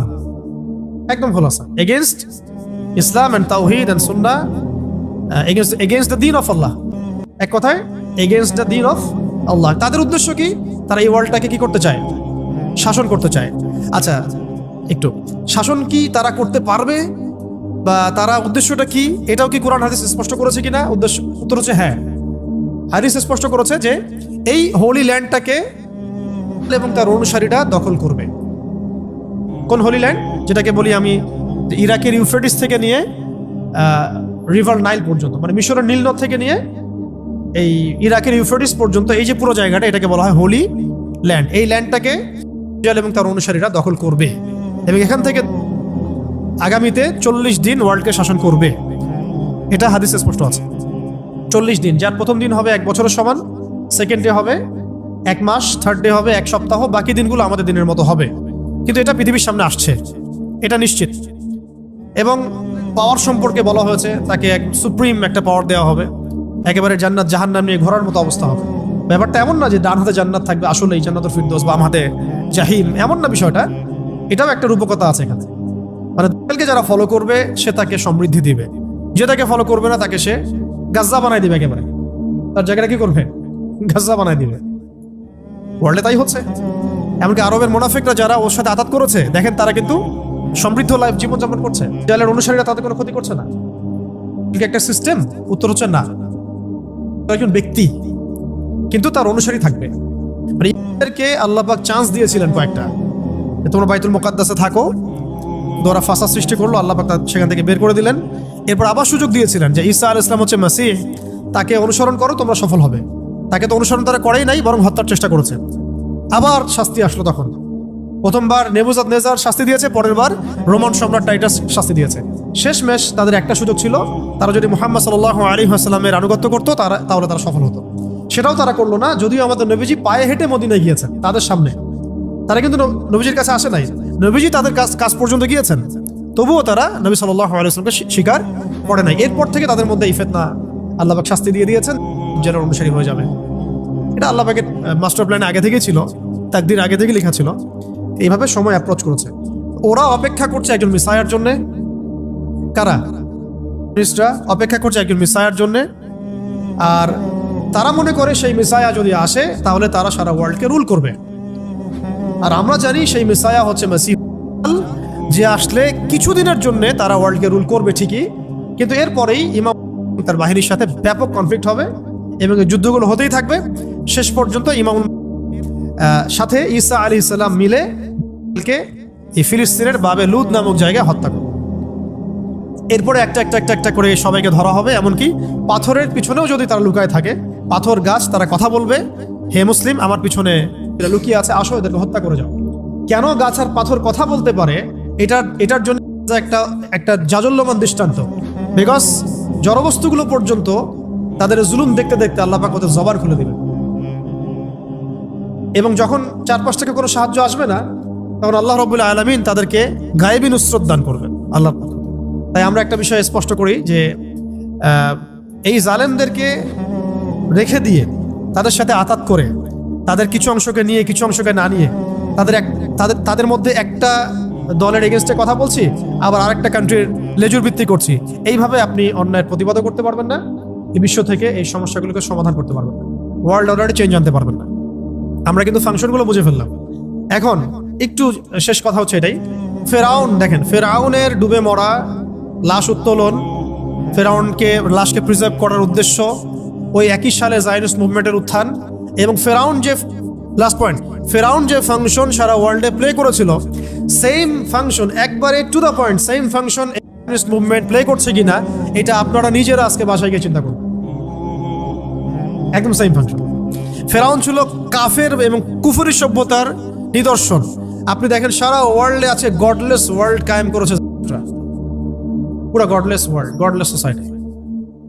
[SPEAKER 1] একদম খোলাসা, against Islam and Tawhid and Sunnah, against the Din of আল্লাহ। এক কথায় এগেনস্ট দ্য দ্বীন অফ আল্লাহ। তাদের উদ্দেশ্য কি? তারা এই ওয়ার্ল্ডটাকে কি করতে চায়? শাসন করতে চায়। আচ্ছা, একটু শাসন কি তারা করতে পারবে, বা তারা উদ্দেশ্যটা কি, এটাও কি কোরআন হাদিস স্পষ্ট করেছে কিনা? উত্তর হচ্ছে হ্যাঁ, হাদিস স্পষ্ট করেছে যে এই হোলি ল্যান্ডটাকে এবং তার অনুসারীরা দখল করবে। কোন হোলি ল্যান্ড? যেটাকে বলি আমি ইরাকের ইউফ্রেটিস থেকে নিয়ে রিভার নাইল পর্যন্ত, মানে মিশরের নীল নদ থেকে নিয়ে এই ইরাকের ইউফ্রেটিস পর্যন্ত এই যে পুরো জায়গাটা, এটাকে বলা হয় হোলি ল্যান্ড। এই ল্যান্ডটাকে দাজ্জাল এবং তার অনুসারীরা দখল করবে এবং এখান থেকে আগামীতে 40 দিন ওয়ার্ল্ডকে শাসন করবে। এটা হাদিসে স্পষ্ট আছে। 40 দিন, যার প্রথম দিন হবে 1 বছরের সমান, সেকেন্ড ডে হবে 1 মাস, থার্ড ডে হবে 1 সপ্তাহ, বাকি দিনগুলো আমাদের দিনের মতো হবে। কিন্তু এটা পৃথিবীর সামনে আসছে, এটা নিশ্চিত। এবং পাওয়ার সম্পর্কে বলা হয়েছে তাকে এক সুপ্রিম একটা পাওয়ার দেওয়া হবে, একেবারে জান্নাত জাহান্নাম নিয়ে ঘোরার মতো অবস্থা হবে। ব্যাপারটা এমন না যে ডান হাতে জান্নাত থাকবে আসলেই জান্নাতুল ফিরদৌস, বাম হাতে জাহিম, এমন না বিষয়টা। এটাও একটা রূপকতা আছে এখানে। মানে দাজ্জালকে যারা ফলো করবে সে তাকে সমৃদ্ধি দিবে, যে তাকে ফলো করবে না তাকে সে গাজ্জা বানাই দিবে, একেবারে তার জায়গাটা কি করবে, গাজ্জা বানাই দিবে। ওয়ার্ল্ডে তাই হচ্ছে। এমনকি আরবের মুনাফিকরা যারা ওর সাথে আতাত করেছে, দেখেন তারা কিন্তু সমৃদ্ধ লাইফ জীবনযাপন করছে। দাজ্জালের অনুসারীরা তাদের কোনো ক্ষতি করছে না। একটা সিস্টেম? উত্তর হচ্ছে না। একজন ব্যক্তি কিন্তু তার অনুসারী থাকবে। মানে এদেরকে আল্লাহ পাক চান্স দিয়েছিলেন কয়েকটা, তোমরা বাইতুল মুকাদ্দাসে থাকো, ওরা ফাসাদ সৃষ্টি করলো, আল্লাহ পাক সেখান থেকে বের করে দিলেন। এরপর আবার সুযোগ দিয়েছিলেন যে ঈসা আলাইহিস সালাম হচ্ছে মাসিহ, তাকে অনুসরণ করো, তোমরা সফল হবে। তাকে তো অনুসরণ তারা করেই নাই, বরং হত্যার চেষ্টা করেছে। আবার শাস্তি আসলো তখন। প্রথমবার নেবুজাদনেজার শাস্তি দিয়েছে, পরের বার রোমান সম্রাট টাইটাস শাস্তি দিয়েছে। শেষমেশ তাদের একটা সুযোগ ছিল, তারা যদি মুহাম্মদ সাল্লাল্লাহু আলাইহি ওয়াসাল্লামের আনুগত্য করতো তাহলে তারা সফল হতো। সেটাও তারা করলো না, যদিও আমাদের নবীজি পায়ে হেঁটে মদিনায় গিয়েছেন তাদের সামনে। তারা কিন্তু নবীজির কাছে আসে নাই, নবীজি তাদের কাছ পর্যন্ত গিয়েছেন, তবুও তারা নবী সাল্লাল্লাহু আলাইহি ওয়াসাল্লামকে স্বীকার করে নাই। এরপর থেকে তাদের মধ্যে এই ফিতনা আল্লাহ পাক শাস্তি দিয়ে দিয়েছেন, যারা অনুসারী হয়ে যাবে। এটা আল্লাহ পাকের মাস্টার প্ল্যানে আগে থেকেই ছিল, তাকদীর আগে থেকে লেখা ছিল। এইভাবে সময় অ্যাপ্রোচ করেছে। ওরা অপেক্ষা করছে একজন মিসায়ার জন্য। কারা? খ্রিস্টরা অপেক্ষা করছে একজন মিসায়ার জন্য। আর তারা মনে করে সেই মিসায়া যদি আসে তাহলে তারা সারা ওয়ার্ল্ডকে রুল করবে। আর আমরা জানি সেই মিসায়া হচ্ছে মাসিহ, যে আসলে কিছুদিনের জন্য তারা ওয়ার্ল্ডকে রুল করবে ঠিকই, কিন্তু এরপরেই ইমাম তার বাহিনীর সাথে ব্যাপক কনফ্লিক্ট হবে এবং এই যুদ্ধগুলো হতেই থাকবে। শেষ পর্যন্ত ইমাম সাথে ঈসা আলাইহিস সালাম মিলে এই ফিলিস্তিনের বাবে লুদ নামক জায়গায় হত্যা করবে। এরপরে একটা করে সবাইকে ধরা হবে। এমনকি পাথরের পিছনেও যদি তারা লুকায় থাকে, পাথর গাছ, তারা কথা বলবে, হে মুসলিম আমার পিছনে লুকিয়ে আছে, আসো এদেরকে হত্যা করে যাও। কেন গাছ আর পাথর কথা বলতে পারে, এটার জন্য একটা জাজল্যমান দৃষ্টান্ত। বিকজ জড়বস্তুগুলো পর্যন্ত তাদের জুলুম দেখতে দেখতে আল্লাহ পাক ওদের জবান খুলে দিবেন, এবং যখন চারপাশ থেকে কোনো সাহায্য আসবে না, তখন আল্লাহ রাব্বুল আলামিন তাদেরকে গায়েবী নুসরত দান করবেন আল্লাহ। তাই আমরা একটা বিষয় স্পষ্ট করি যে এই জালেমদেরকে রেখে দিয়ে তাদের সাথে আতাত করে, তাদের কিছু অংশকে নিয়ে কিছু অংশকে না নিয়ে, তাদের মধ্যে একটা দলের এগেনস্টে কথা বলছি, আবার আরেকটা কান্ট্রির লেজুর ভিত্তি করছি, এইভাবে আপনি অন্যায়ের প্রতিবাদও করতে পারবেন না, এই বিশ্ব থেকে এই সমস্যাগুলোকে সমাধান করতে পারবেন না, ওয়ার্ল্ড অর্ডারে চেঞ্জ আনতে পারবেন না। আমরা কিন্তু ফাংশনগুলো বুঝে ফেললাম। এখন একটু শেষ কথা হচ্ছে এটাই, ফেরাউন দেখেন, ফেরাউনের ডুবে মরা, লাশ উত্তোলন, ফেরাউনকে লাশকে প্রিজার্ভ করার উদ্দেশ্য, ওই একই সালে জায়নিস্ট মুভমেন্টের উত্থান, এবং ফেরাউন যে লাস্ট পয়েন্ট, ফেরাউন যে ফাংশন সারা ওয়ার্ল্ডে প্লে করেছিল, সেম ফাংশন একবারে to the point, same function Zionist movement play করছে কিনা এটা আপনারা নিজেরা আজকে বাসায় গিয়ে চিন্তা করুন। একদম সেম ফাংশন। ফেরাউন ছিল কাফের এবং কুফরি সভ্যতার নিদর্শন। আপনি দেখেন সারা ওয়ার্ল্ডে আছে গডলেস ওয়ার্ল্ড কায়েম করেছে, পুরো godless world, godless society.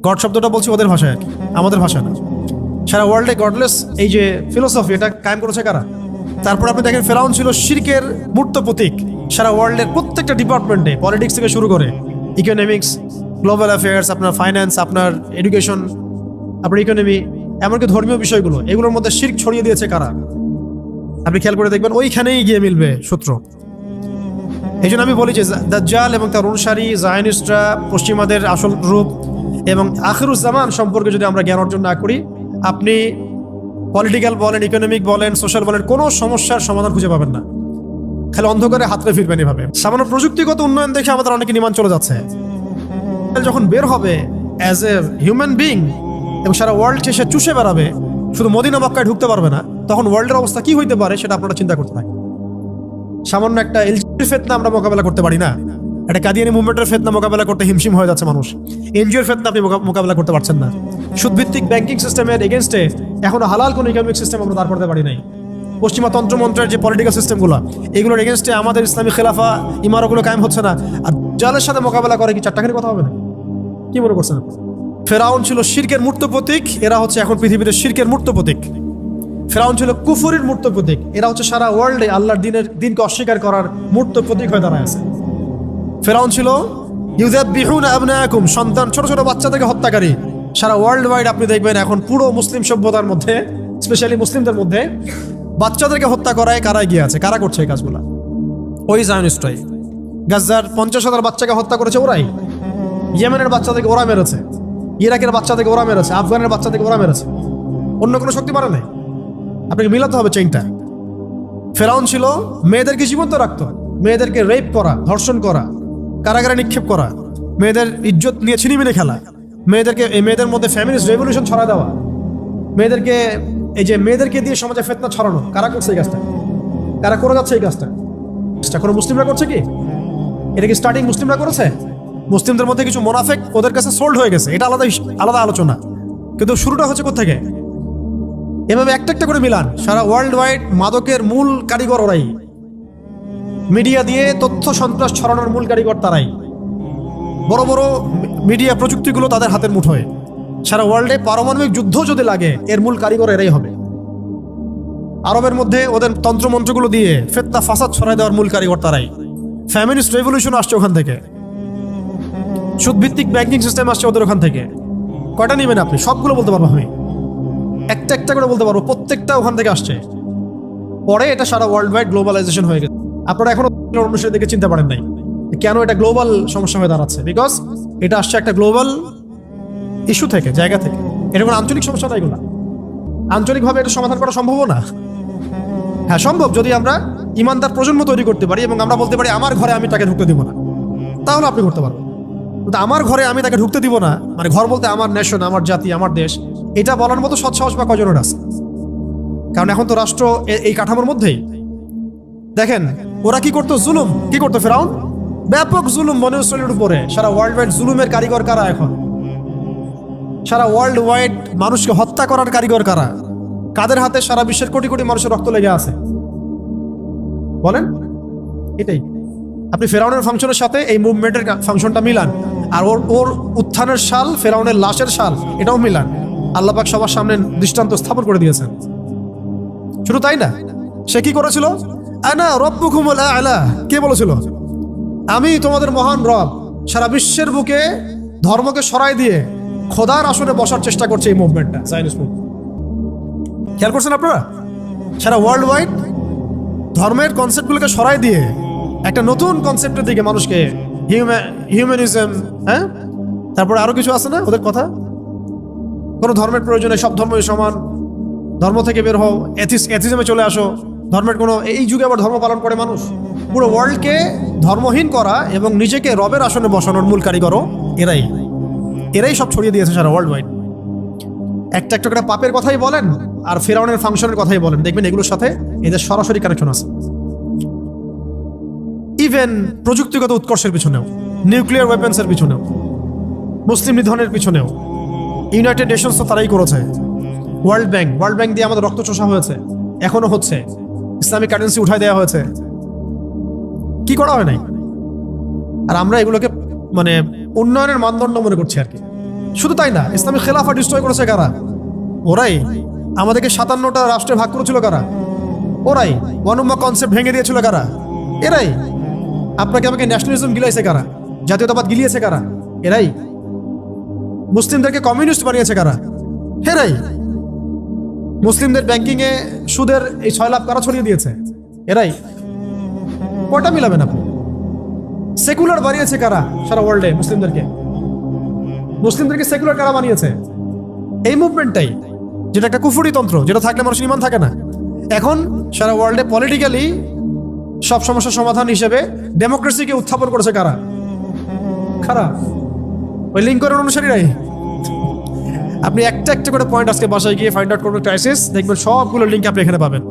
[SPEAKER 1] God শব্দটা বলছি ওদের ভাষায় আর কি, আমাদের ভাষা না। সারা ওয়ার্ল্ডে গডলেস এই যে ফিলোসফি, এটা কায়েম করেছে কারা? তারপর আপনি দেখেন ফেরাউন ছিল শিরকের মূর্ত প্রতীক। সারা ওয়ার্ল্ডের প্রত্যেকটা ডিপার্টমেন্টে, পলিটিক্স থেকে শুরু করে ইকোনমিক্স, গ্লোবাল অ্যাফেয়ার্স, আপনার ফাইন্যান্স, আপনার এডুকেশন, আপনার ইকোনমি, এমনকি ধর্মীয় বিষয়গুলো, এগুলোর মধ্যে শিরক ছড়িয়ে দিয়েছে কারা? আপনি খেয়াল করে দেখবেন ওইখানেই গিয়ে মিলবে সূত্র। এই জন্য আমি বলি যে দাজ্জাল এবং তার অনুসারী জায়নিস্টরা পশ্চিমাদের আসল রূপ এবং আখিরুজ্জামান সম্পর্কে যদি আমরা জ্ঞান অর্জন না করি, আপনি পলিটিক্যাল বলেন, ইকোনমিক বলেন, সোশ্যাল বলেন, কোনো সমস্যার সমাধান খুঁজে পাবেন না। খালি অন্ধকারে হাতড়ে ফিরবেন এভাবে। সামান্য প্রযুক্তিগত উন্নয়ন দেখে আমাদের অনেকে নিমান চলে যাচ্ছে। যখন বের হবে অ্যাজ এ হিউম্যান বিং এবং সারা ওয়ার্ল্ড সে চুষে বেড়াবে, শুধু মদিনা মক্কায় ঢুকতে পারবে না, তখন ওয়ার্ল্ডের অবস্থা কি হইতে পারে সেটা আপনারা চিন্তা করতে থাকেন। সামান্য একটা এলজিবিটি ফিতনা আমরা মোকাবেলা করতে পারি না, একটা কাদিয়ানি মুভমেন্টের ফেতনা মোকাবেলা করতে হিমশিম হয়ে যাচ্ছে মানুষ। এনজিওর ফেতনা আপনি মোকাবেলা করতে পারছেন না। সুদভিত্তিক ব্যাংকিং সিস্টেমের এগেনস্টে এখনো হালাল কোনো ইকোনমিক সিস্টেম আমরা দাঁড় করতে পারি নাই। পশ্চিমা তন্ত্রমন্ত্রের যে পলিটিক্যাল সিস্টেমগুলো, এগুলোর এগেনস্টে আমাদের ইসলামী খেলাফা ইমারতগুলো কায়েম হচ্ছে না। আর জালের সাথে মোকাবেলা করে কি চারটাখানি কথা হবে না? কি মনে করছেন? ফেরাউন ছিল শিরকের মূর্ত প্রতীক, এরা হচ্ছে এখন পৃথিবীতে শিরকের মূর্ত প্রতীক। ফেরাউন ছিল কুফরির মূর্ত প্রতীক, এরা হচ্ছে সারা ওয়ার্ল্ডে আল্লাহর দিনকে অস্বীকার করার মূর্ত প্রতীক হয়ে দাঁড়ায় আছে। ফেরাউন ছিল ইউযাববিহুনা আবনাআকুম, সন্তান ছোট ছোট বাচ্চাদেরকে হত্যাকারী। সারা ওয়ার্ল্ড ওয়াইড আপনি দেখবেন এখন পুরো মুসলিম সভ্যতার মধ্যে, স্পেশালি মুসলিমদের মধ্যে বাচ্চাদেরকে হত্যা করায় কারা এগিয়ে আছে? কারা করছে এই কাজগুলা? ওই জায়নিস্টরাই। গাজার 50,000 বাচ্চাকে হত্যা করেছে ওরাই। ইয়েমেনের বাচ্চাদেরকে ওরা মেরেছে, ইরাকের বাচ্চাদেরকে ওরা মেরেছে, আফগানের বাচ্চাদেরকে ওরা মেরেছে। অন্য কোনো শক্তি পারে নাই। আপনাকে মিলাতে হবে চেইনটা। ফেরাউন ছিল মেয়েদেরকে জীবন্ত রাখতো, মেয়েদেরকে রেপ করা, ধর্ষণ করা, কারাগারে নিক্ষেপ করা, মেয়েদের ইজ্জত নিয়ে ছিনিমিনি খেলা, মেয়েদের মধ্যে ফ্যামিলিস্ট রেভলিউশন ছড়া দেওয়া, মেয়েদেরকে দিয়ে সমাজে ফিতনা ছড়ানো। কারা করছে এই কাজটা? কারা করে যাচ্ছে এই কাজটা? কোনো মুসলিমরা করছে কি? এটা কি স্টার্টিং মুসলিমরা করেছে? মুসলিমদের মধ্যে কিছু মোনাফেক ওদের কাছে সোল্ড হয়ে গেছে, এটা আলাদা আলোচনা। কিন্তু শুরুটা হচ্ছে কোত্থেকে? এভাবে একটা একটা করে মিলান। সারা ওয়ার্ল্ড ওয়াইড মাদকের মূল কারিগর ওরাই, মিডিয়া দিয়ে তথ্য সন্ত্রাস ছড়ানোর মূল কারিগর তারাই। বড় বড় মিডিয়া প্রযুক্তিগুলো তাদের হাতের মুঠোয়। সারা ওয়ার্ল্ডে পারমাণবিক যুদ্ধ যদি লাগে, এর মূল কারিগর এরাই হবে। আরবের মধ্যে ওদের তন্ত্রমন্ত্রগুলো দিয়ে ফিতনা ফাসাদ ছড়ায় দেওয়ার মূল কারিগর তারাই। ফ্যামিলিস্ট রেভলিউশন আসছে ওখান থেকে, সুদভিত্তিক ব্যাংকিং সিস্টেম আসছে ওদের ওখান থেকে। কয়টা নেবেন আপনি? সবগুলো বলতে পারবো আমি, একটা একটা করে বলতে পারবো, প্রত্যেকটা ওখান থেকে আসছে। পরে এটা সারা ওয়ার্ল্ড ওয়াইড গ্লোবালাইজেশন হয়ে গেছে। আপনারা এখনো অনুসারে দেখে চিনতে পারেন নাই কেন এটা গ্লোবাল সমস্যা হয়ে দাঁড়াচ্ছে? বিকজ এটা আসছে একটা গ্লোবাল ইস্যু থেকে, জায়গা থেকে। এটা কোনো আঞ্চলিক সমস্যা না, এগুলো আঞ্চলিকভাবে এটা সমাধান করা সম্ভব না। হ্যাঁ সম্ভব, যদি আমরা ইমানদার প্রজন্ম তৈরি করতে পারি এবং আমরা বলতে পারি আমার ঘরে আমি তাকে ঢুকতে দিব না, তাহলে আপনি করতে পারবেন। কিন্তু আমার ঘরে আমি তাকে ঢুকতে দিব না, মানে ঘর বলতে আমার নেশন, আমার জাতি, আমার দেশ, এটা বলার মতো সৎসাহস বা কজনের আছে? কারণ এখন তো রাষ্ট্র এই কাঠামোর মধ্যেই। দেখেন ওরা কি করতো? জুলুম কি করতো? ফেরাউন ব্যাপক জুলুম বনি ইসরাইলের উপরে। সারা ওয়ার্ল্ড ওয়াইড জুলুমের কারিগর কারা এখন? সারা ওয়ার্ল্ড ওয়াইড মানুষকে হত্যা করার কারিগর কারা? কাদের হাতে সারা বিশ্বের কোটি কোটি মানুষের রক্ত লেগে আছে বলেন? এটাই। আপনি ফেরাউনের ফাংশনের সাথে এই মুভমেন্টের ফাংশনটা মিলান, আর ওর উত্থানের সাল, ফেরাউনের লাশের সাল, এটাও মিলান। আল্লাহ পাক সবার সামনে দৃষ্টান্ত স্থাপন করে দিয়েছেন। শুধু তাই না, সে কি করেছিল? আনা রব্বুকুমুল আ'লা, কে বলেছিল? আমি তোমাদের মহান রব। সারা বিশ্বের বুকে ধর্মকে সরাই দিয়ে খোদার আসনে বসার চেষ্টা করছে এই মুভমেন্টটা, জায়নিস্ট মুভমেন্ট। খেয়াল করছেন আপনারা? সারা ওয়ার্ল্ড ওয়াইড ধর্মের কনসেপ্টগুলোকে সরাই দিয়ে একটা নতুন কনসেপ্টের দিকে মানুষকে, হিউম্যানিজম, হ্যাঁ, তারপরে আরো কিছু আছে না ওদের কথা, কোনো ধর্মের প্রয়োজনে সব ধর্মই সমান, ধর্ম থেকে বের হও, এথিজমে চলে আসো, ধর্মের কোনো, এই যুগে আবার ধর্ম পালন করে মানুষ। পুরো ওয়ার্ল্ডকে ধর্মহীন করা এবং নিজেকে রবের আসনে বসানোর মূল কারিগরও এরাই সব ছড়িয়ে দিয়েছে সারা ওয়ার্ল্ড ওয়াইড। একটা একটা করে পাপের কথাই বলেন আর ফেরাউনের ফাংশনের কথাই বলেন, দেখবেন এগুলোর সাথে এদের সরাসরি কানেকশন আছে। ইভেন প্রযুক্তিগত উৎকর্ষের পিছনেও, নিউক্লিয়ার ওয়েপন্সের পিছনেও, মুসলিম নিধনের পিছনেও ইউনাইটেড নেশনস তো তারাই করেছে। ওয়ার্ল্ড ব্যাংক দিয়ে আমাদের রক্ত চোষা হয়েছে, এখনো হচ্ছে। ইসলামিক কারেন্সি উঠাই দেওয়া হয়েছে, কি করা হয় নাই? আর আমরা এগুলোকে মানে উন্নয়নের মানদণ্ড মনে করছি আর কি। শুধু তাই না, ইসলামিক খেলাফা ডিস্ট্রয় করেছে কারা? ওরাই। আমাদেরকে 57টা রাষ্ট্রে ভাগ করেছিল কারা? ওরাই। ওয়ান উম্মাহ কনসেপ্ট ভেঙে দিয়েছিল কারা? এরাই। আপনাকে আমাকে ন্যাশনালিজম গিলাইছে কারা? জাতীয়তাবাদ গিলিয়েছে কারা? এরাই। মুসলিমদেরকে কমিউনিস্ট বানিয়েছে কারা? এরাই। মুসলিমদের ব্যাংকিং এ সুদের এই 6 লাখ কারা ছড়িয়ে দিয়েছে? এরাই। কয়টা মিলাবেন আপনি? সেকুলার বানিয়েছে কারা সারা ওয়ার্ল্ডে? মুসলিমদেরকে সেকুলার কারা বানিয়েছে? এই মুভমেন্টটাই, যেটা একটা কুফরি তন্ত্র, যেটা থাকলে মানুষের ঈমান থাকে না। এখন সারা ওয়ার্ল্ডে পলিটিক্যালি সব সমস্যার সমাধান হিসেবে ডেমোক্রেসিকে উত্থাপন করেছে কারা? ওই লিঙ্কনের অনুসারীরাই। আপনি একটা একটা করে পয়েন্ট আজকে বাসায় গিয়ে ফাইন্ড আউট করবেন, ক্রাইসিস, দেখবেন সবগুলো লিঙ্ক আপনি এখানে পাবেন।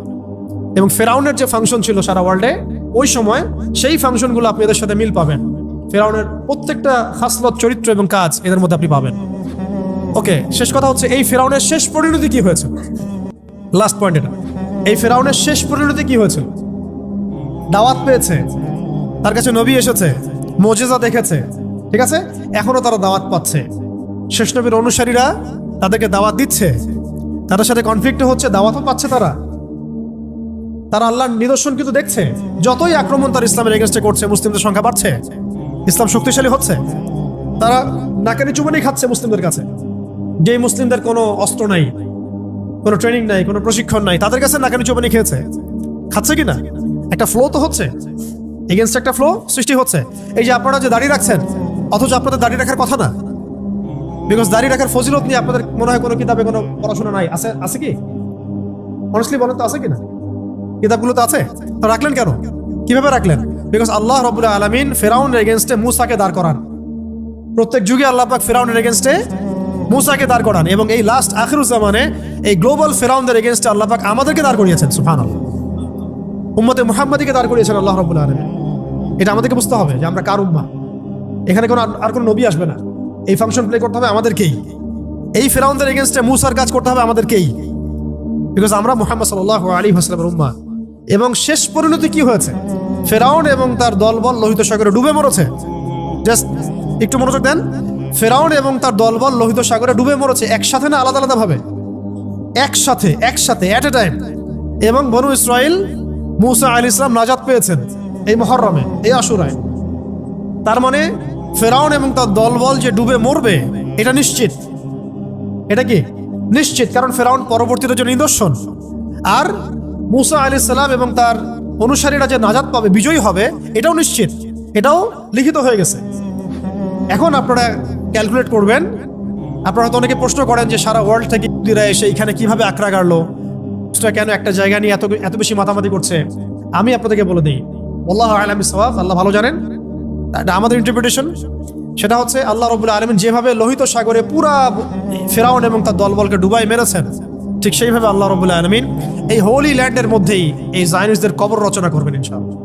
[SPEAKER 1] এবং ফেরাউনের যে ফাংশন ছিল সারা ওয়ার্ল্ডে ওই সময়, সেই ফাংশনগুলো আপনি এদের সাথে মিল পাবেন। ফেরাউনের প্রত্যেকটা খাসলত, চরিত্র এবং কাজ এদের মধ্যে আপনি পাবেন। ওকে, শেষ কথা হচ্ছে এই ফেরাউনের শেষ পরিণতি কি হয়েছে? লাস্ট পয়েন্ট এটা। এই ফেরাউনের শেষ পরিণতি কি হয়েছে? দাওয়াত পেয়েছে, তার কাছে নবী এসেছে, মুজিজা দেখেছে, ঠিক আছে, এখনো তারা দাওয়াত পাচ্ছে। শেষ নবীর অনুসারীরা তাদেরকে দাওয়াত দিচ্ছে, তাদের সাথে কনফ্লিক্ট হচ্ছে, দাওয়াতও পাচ্ছে তারা। তারা আল্লাহর নিদর্শন কিন্তু দেখছে। যতই আক্রমণ তার ইসলামের এগেনস্টে করছে, মুসলিমদের সংখ্যা বাড়ছে, ইসলাম শক্তিশালী হচ্ছে। তারা নাকানি চুবানি খাচ্ছে মুসলিমদের কাছে। যে মুসলিমদের কোনো অস্ত্র নাই, কোনো ট্রেনিং নাই, কোনো প্রশিক্ষণ নাই, তাদের কাছে নাকানি চুবানি খেয়েছে, খাচ্ছে কিনা? একটা ফ্লো তো হচ্ছে, এগেনস্ট একটা ফ্লো সৃষ্টি হচ্ছে। এই যে আপনারা যে দাড়ি রাখছেন, অথচ আপনাদের দাড়ি রাখার কথা না, বিকজ দাড়ি রাখার ফজিলত নিয়ে আপনাদের মনে হয় কোনো কিতাবে কোনো পড়াশোনা নাই। আছে? আছে কি? অনেস্টলি বলেন তো, আছে কিনা? কিতাবগুলো তো আছে, তো রাখলেন কেন? কিভাবে রাখলেন? বিকজ আল্লাহ রাব্বুল আলামিন ফেরাউনের এগেনস্টে মূসাকে দাঁড় করান। প্রত্যেক যুগে আল্লাহ পাক ফেরাউনের এগেনস্টে মূসাকে দাঁড় করান, এবং এই লাস্ট আখিরুজ জামানে এই গ্লোবাল ফেরাউনদের এগেনস্টে আল্লাহ পাক আমাদেরকে দাঁড় করিয়েছেন। সুবহানাল্লাহ, উম্মতে মুহাম্মাদিকে দাঁড় করিয়েছেন আল্লাহ রাব্বুল আলামিন। এটা আমাদেরকে বুঝতে হবে যে আমরা কার উম্মাহ। এখানে কোনো আর কোনো নবী আসবে না। এই ফাংশন প্লে করতে হবে আমাদেরকেই। এই ফেরাউনদের এগেনস্টে মূসার কাজ করতে হবে আমাদেরকেই, বিকজ আমরা মুহাম্মদ সাল্লাল্লাহু আলাইহি ওয়াসাল্লামের উম্মাহ। এবং শেষ পরিণতি কি হয়েছে? ফেরাউন এবং তার দলবল লোহিত সাগরে ডুবে মরেছে। জাস্ট একটু মনোযোগ দেন। ফেরাউন এবং তার দলবল লোহিত সাগরে ডুবে মরেছে, একসাথে না, আলাদা আলাদা ভাবে? একসাথে, এট এ টাইম। এবং বনু ইসরাইল, মূসা আলাইহিস সালাম নাজাত পেয়েছেন এই মুহররমে, এই আশুরায়। তার মানে ফেরাউন এবং তার দলবল যে ডুবে মরবে, এটা নিশ্চিত। এটা কি নিশ্চিত? কারণ ফেরাউন পরবর্তীতে যে নিদর্শন, আর মূসা আলাইহিস সালাম এবং তার অনুসারীরা যে নাজাত পাবে, বিজয়ী হবে, এটাও নিশ্চিত, এটাও লিখিত হয়ে গেছে। এখন আপনারা ক্যালকুলেট করবেন। আপনারা হয়তো অনেকে প্রশ্ন করেন যে সারা ওয়ার্ল্ড থেকে ইহুদিরা এসে এখানে কিভাবে আক্রা গাড়লো, সেটা কেন একটা জায়গা নিয়ে এত বেশি মাতামাতি করছে? আমি আপনাদেরকে বলে দিই, আল্লাহু আ'লাম বিস-সাওয়াব, আল্লাহ ভালো জানেন। এটা আমাদের ইন্টারপ্রিটেশন। সেটা হচ্ছে আল্লাহ রাব্বুল আলামিন যেভাবে লোহিত সাগরে পুরা ফেরাউন এবং তার দলবলকে ডুবাই মেরেছেন, ঠিক সেইভাবে আল্লাহ রাব্বুল আলামিন এই হোলি ল্যান্ডের মধ্যেই এই জায়নিস্টদের কবর রচনা করবেন ইনশাআল্লাহ।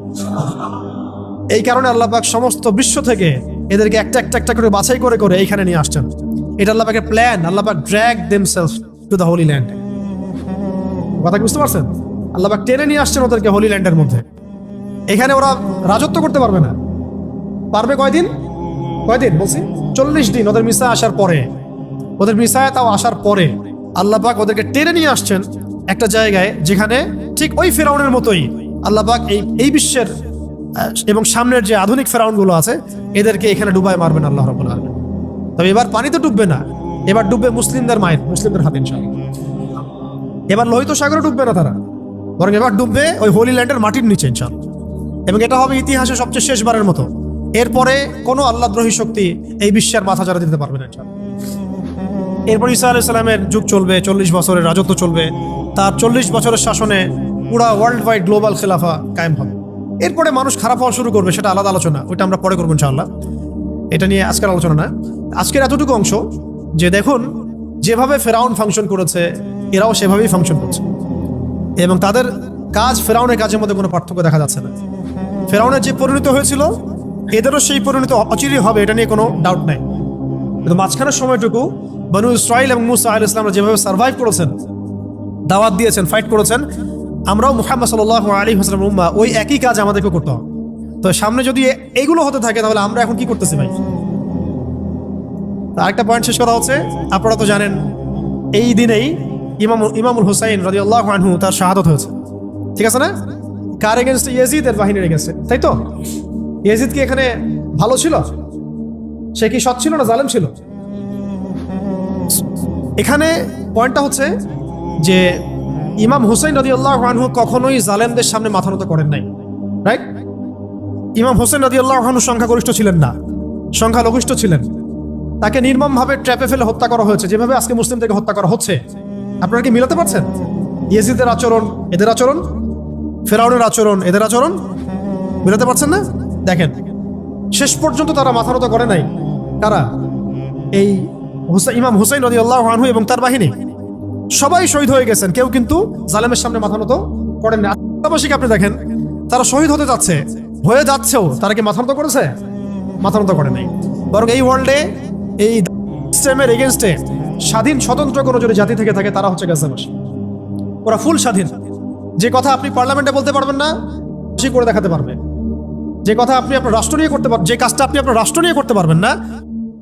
[SPEAKER 1] এই কারণে আল্লাহ পাক সমস্ত বিশ্ব থেকে এদেরকে একটা করে বাছাই করে করে এইখানে নিয়ে আসছেন। এটা আল্লাহ পাকের প্ল্যান। আল্লাহ পাক drag themselves to the holy land. কথা বুঝতে পারছেন? আল্লাহ পাক টেনে নিয়ে আসছেন ওদেরকে হোলি ল্যান্ডের মধ্যে। এখানে ওরা রাজত্ব করতে পারবে না। পারবে কয়দিন বলছি? 40 দিন। ওদের মিসা আসার পরে, ওদের মিসায় তাও আসার পরে আল্লাহ পাক ওদেরকে টেনে নিয়ে আসছেন একটা জায়গায়, যেখানে ঠিক ওই ফেরাউনের মতোই আল্লাহ পাক এই বিশ্বের এবং সামনের যে আধুনিক ফেরাউনগুলো আছে, এদেরকে এখানে ডুবায় মারবেন আল্লাহ রাব্বুল আলামিন। তবে এবার পানিতে ডুববে না, এবার ডুববে মুসলিমদের হাতে ইনশাআল্লাহ। এবার লোহিত সাগরে ডুববে না তারা, বরং এবার ডুববে ওই হোলি ল্যান্ডের মাটির নিচে ইনশাআল্লাহ। এবং এটা হবে ইতিহাসে সবচেয়ে শেষবারের মতো। এরপরে কোনো আল্লাহদ্রোহী শক্তি এই বিশ্বের মাথা চাড়া দিতে পারবে না ইনশাআল্লাহ। এরপর ঈসা আলাইহিস সালামের যুগ চলবে, 40 বছরের রাজত্ব চলবে। তার 40 বছরের শাসনে পুরা ওয়ার্ল্ড ওয়াইড গ্লোবাল খেলাফা কায়েম হবে। এরপরে মানুষ খারাপ হওয়া শুরু করবে, সেটা আলাদা আলোচনা, ওইটা আমরা পরে করবো ইনশাআল্লাহ। এটা নিয়ে আজকের আলোচনা না। আজকের এতটুকু অংশ যে দেখুন, যেভাবে ফেরাউন ফাংশন করেছে, এরাও সেভাবেই ফাংশন করছে, এবং তাদের কাজ ফেরাউনের কাজের মধ্যে কোনো পার্থক্য দেখা যাচ্ছে না। ফেরাউনের যে পরিণত হয়েছিল, এদেরও সেই পরিণত অচিরেই হবে, এটা নিয়ে কোনো ডাউট নাই। কিন্তু মাঝখানের সময়টুকু বনু ইসরাইল এবং মূসা আলাইহিস সালাম যেভাবে সার্ভাইভ করেছেন, দাওয়াত দিয়েছেন, ফাইট করেছেন, আমরাও মুহাম্মদ সাল্লাল্লাহু আলাইহি ওয়াসাল্লাম উম্মাহ, ওই একই কাজ আমাদেরকে করতে হবে। তো সামনে যদি এইগুলো হতে থাকে, তাহলে আমরা এখন কি করতেছি ভাই? আরেকটা পয়েন্ট শেষ কথা হচ্ছে, আপনারা তো জানেন এই দিনেই ইমামুল হুসাইন রাদিয়াল্লাহু আনহু তার শাহাদাত হয়েছে, ঠিক আছে না? কার এগেনস্টে? ইয়াজিদের বাহিনীর এগেনস্টে, তাই তো? ইয়াজিদ কি এখানে ভালো ছিল? সে কি সৎ ছিল না জালেম ছিল? এখানে পয়েন্টটা হচ্ছে যে ইমাম হুসাইন রাদিয়াল্লাহু আনহু কখনোই জালেমদের সামনে মাথা নত করেন নাই, রাইট? ইমাম হুসাইন রাদিয়াল্লাহু আনহু সংখ্যাগরিষ্ঠ ছিলেন না, সংখ্যালঘিষ্ঠ ছিলেন। তাকে নির্মমভাবে ট্র্যাপে ফেলে হত্যা করা হয়েছে, যেভাবে আজকে মুসলিমদেরকে হত্যা করা হচ্ছে। আপনারা কি মিলাতে পারছেন? ইয়াজিদের আচরণ এদের আচরণ, ফেরাউনের আচরণ এদের আচরণ, মিলাতে পারছেন না? দেখেন, শেষ পর্যন্ত তারা মাথা নত করে নাই। কারা? এই ইমাম হুসাইন রাদিয়াল্লাহু আনহু এবং তার বাহিনী সবাই শহীদ হয়ে গেছেন, কেউ কিন্তু জালেমের সামনে মাথা নত করেন না। আত্মবাসীকে আপনি দেখেন, তারা শহীদ হতে যাচ্ছে, হয়ে যাচ্ছেও, তারা কি মাথা নত করেছে? মাথা নত করে নাই, বরং এই ওয়ার্ল্ডে এই সিস্টেমের এগেনস্টে স্বাধীন স্বতন্ত্র কোনো যদি জাতি থেকে থাকে তারা হচ্ছে গাজাবাসী। ওরা ফুল স্বাধীন। যে কথা আপনি পার্লামেন্টে বলতে পারবেন না সে করে দেখাতে পারবে। যে কথা আপনি আপনার রাষ্ট্র নিয়ে করতে পারবেন, যে কাজটা আপনি আপনার রাষ্ট্র নিয়ে করতে পারবেন না